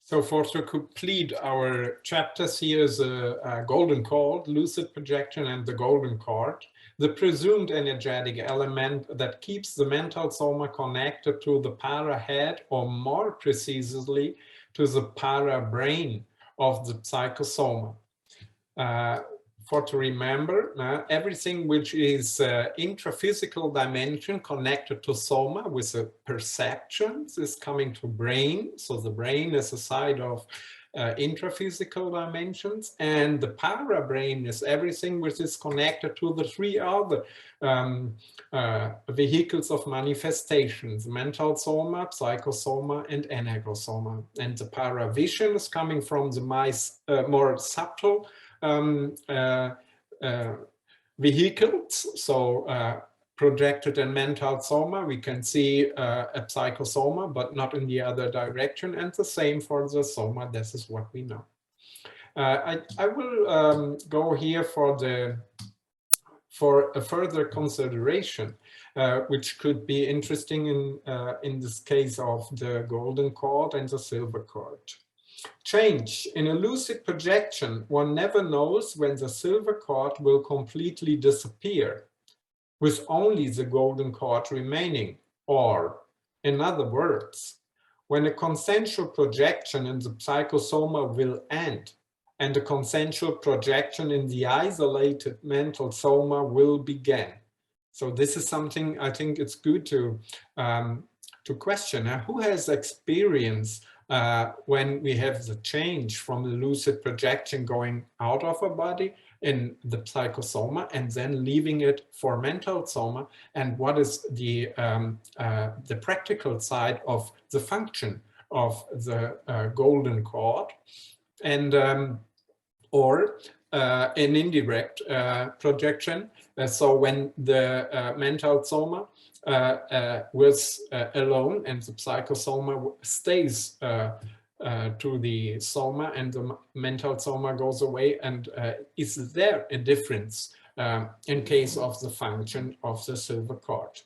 So to complete our chapters, here is a golden cord, lucid projection, and the golden cord, the presumed energetic element that keeps the mental soma connected to the para head, or more precisely to the para brain of the psychosoma. To remember, everything which is intraphysical dimension connected to soma with the perceptions is coming to brain. So the brain is a side of intraphysical dimensions, and the para brain is everything which is connected to the three other vehicles of manifestations: mental soma, psychosoma, and energosoma. And the paravision is coming from the more subtle vehicles. So projected and mental soma, we can see a psychosoma, but not in the other direction, and the same for the soma. This is what we know. I will go here for for a further consideration, which could be interesting in this case of the golden cord and the silver cord. Change. In a lucid projection, one never knows when the silver cord will completely disappear, with only the golden cord remaining, or, in other words, when a consensual projection in the psychosoma will end, and a consensual projection in the isolated mental soma will begin. So this is something I think it's good to question. Who has experience when we have the change from the lucid projection going out of a body in the psychosoma and then leaving it for mental soma, and what is the practical side of the function of the golden cord, and or an indirect projection. So when the mental soma was alone and the psychosoma stays to the soma and the mental soma goes away, and is there a difference in case of the function of the silver cord?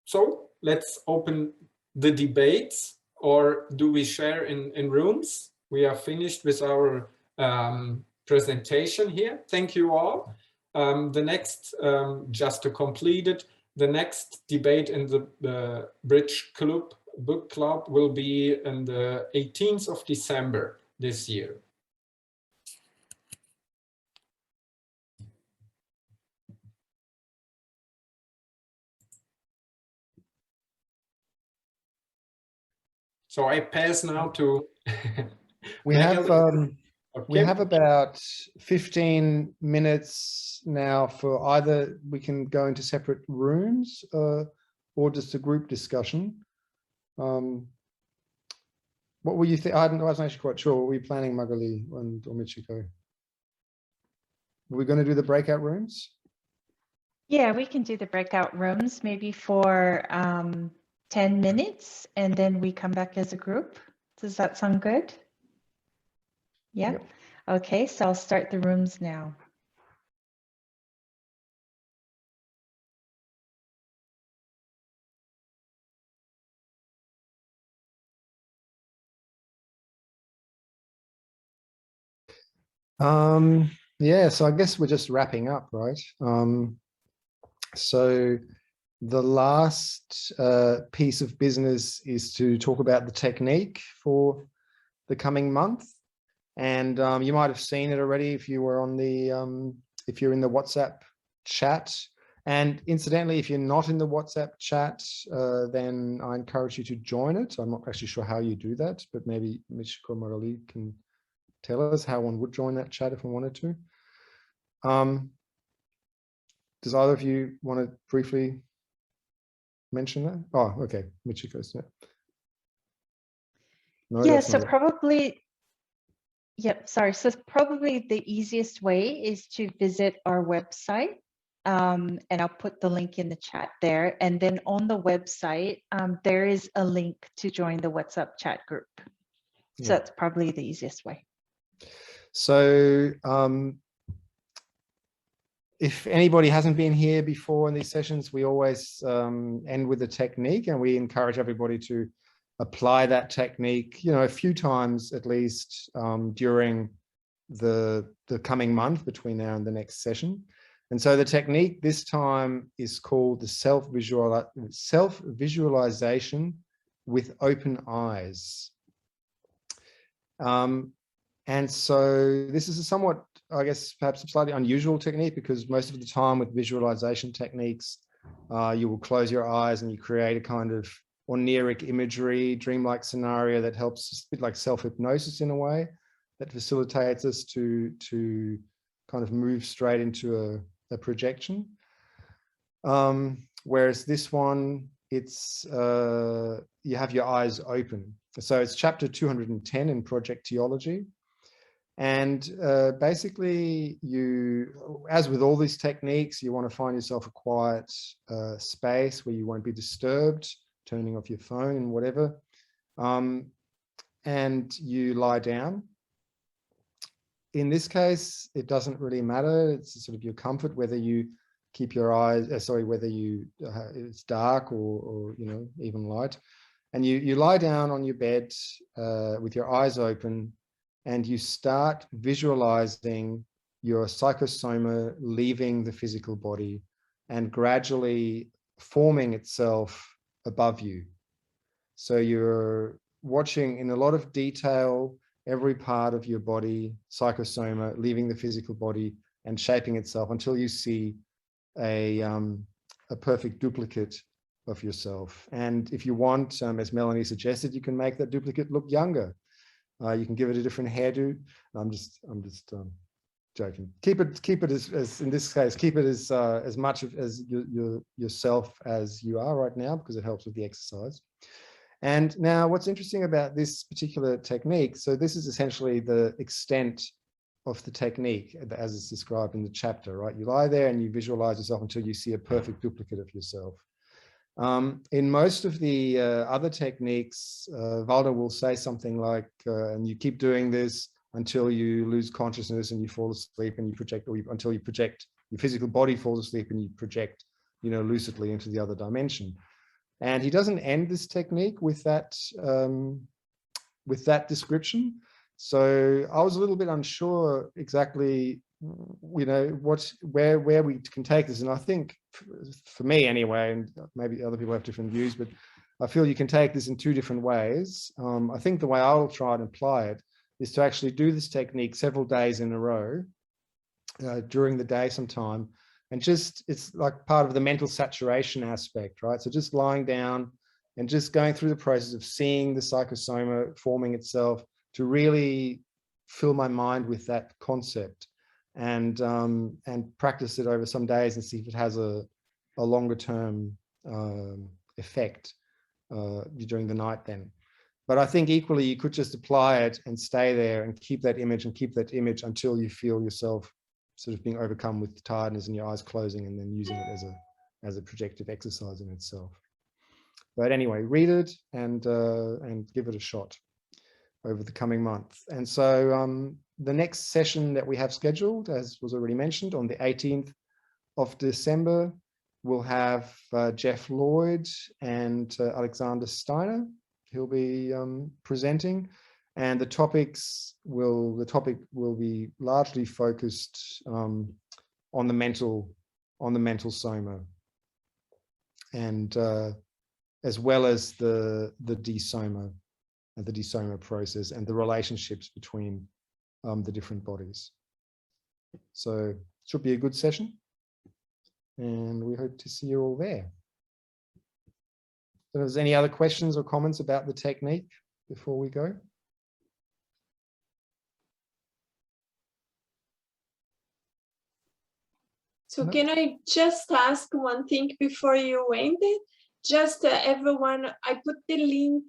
So let's open the debates, or do we share in rooms? We are finished with our presentation here. Thank you all. The next, just to complete it, the next debate in the Bridge Club book club will be on the 18th of December this year. So I pass now to we have Okay. we have about 15 minutes now for either we can go into separate rooms or just a group discussion. What were you think? I wasn't actually quite sure. What were we planning, Magali and Michiko? Were we going to do the breakout rooms? Yeah, we can do the breakout rooms maybe for 10 minutes, and then we come back as a group. Does that sound good? Yeah. Yep. Okay, so I'll start the rooms now. Yeah, so I guess we're just wrapping up, right? So the last piece of business is to talk about the technique for the coming month. And you might have seen it already if you were on the, if you're in the WhatsApp chat. And incidentally, if you're not in the WhatsApp chat, then I encourage you to join it. I'm not actually sure how you do that, but maybe Michiko Magali can tell us how one would join that chat if one wanted to. Does either of you want to briefly mention that? Oh, okay, Michiko's there. No, Yeah, that's so not it. probably, yep, sorry. So probably the easiest way is to visit our website. And I'll put the link in the chat there. And then on the website, there is a link to join the WhatsApp chat group. So Yeah. that's probably the easiest way. So if anybody hasn't been here before in these sessions, we always end with a technique, and we encourage everybody to apply that technique, you know, a few times at least during the coming month between now and the next session. And so the technique this time is called the self-visualization with open eyes. And so this is a somewhat, I guess, perhaps a slightly unusual technique, because most of the time with visualization techniques, you will close your eyes and you create a kind of oniric imagery, dreamlike scenario that helps, a bit like self-hypnosis in a way, that facilitates us to kind of move straight into a projection. Whereas this one, it's you have your eyes open. So it's chapter 210 in Projectiology. And basically, you, as with all these techniques, you want to find yourself a quiet space where you won't be disturbed, turning off your phone and whatever. And you lie down. in this case, it doesn't really matter. It's sort of your comfort, whether you keep your eyes, whether you, it's dark or, you know, even light. And you lie down on your bed with your eyes open, and you start visualizing your psychosoma leaving the physical body and gradually forming itself above you. So you're watching in a lot of detail every part of your body, psychosoma, leaving the physical body and shaping itself until you see a perfect duplicate of yourself. And if you want, as Melanie suggested, you can make that duplicate look younger. You can give it a different hairdo. I'm just joking. Keep it as in this case, keep it as much as yourself as you are right now, because it helps with the exercise. And now what's interesting about this particular technique, so this is essentially the extent of the technique as it's described in the chapter, right? You lie there and you visualize yourself until you see a perfect duplicate of yourself. In most of the other techniques, Waldo will say something like, and you keep doing this until you lose consciousness and you fall asleep and you project, or until you project, your physical body falls asleep and you project, you know, lucidly into the other dimension. And he doesn't end this technique with that description. So I was a little bit unsure exactly, you know, where we can take this. And I think for me anyway, and maybe other people have different views, but I feel you can take this in two different ways. I think the way I'll try and apply it is to actually do this technique several days in a row during the day sometime. And just, it's like part of the mental saturation aspect, right? So just lying down and just going through the process of seeing the psychosoma forming itself to really fill my mind with that concept and practice it over some days and see if it has a longer term effect during the night then. But I think equally you could just apply it and stay there and keep that image until you feel yourself sort of being overcome with tiredness and your eyes closing, and then using it as a projective exercise in itself. But anyway, read it and give it a shot over the coming month. And so the next session that we have scheduled, as was already mentioned, on the 18th of December, we'll have Jeff Lloyd and Alexander Steiner. He'll be presenting. And the topic will be largely focused on the mental soma, and as well as the desoma and the desoma process and the relationships between the different bodies. So it should be a good session, and we hope to see you all there. So, if there's any other questions or comments about the technique before we go? So can I just ask one thing before you end it? Just everyone, I put the link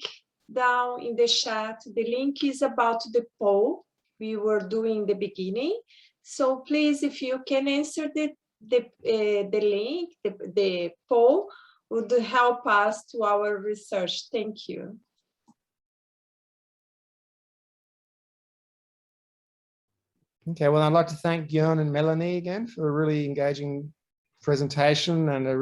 down in the chat. The link is about the poll we were doing in the beginning. So please, if you can answer the link, the poll would help us to our research. Thank you. Okay, well, I'd like to thank Björn and Melanie again for a really engaging presentation, and I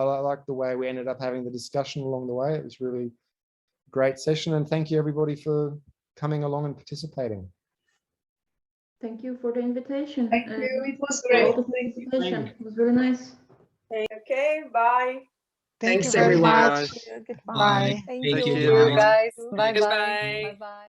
like the way we ended up having the discussion along the way. It was really a great session, and thank you everybody for coming along and participating. Thank you for the invitation. Thank you. It was great. It was really nice. Okay, bye. Thank you Thanks, very everyone. much. Goodbye. Bye. Thank Thank you. you. guys. Bye. Bye-bye. Bye. Bye-bye.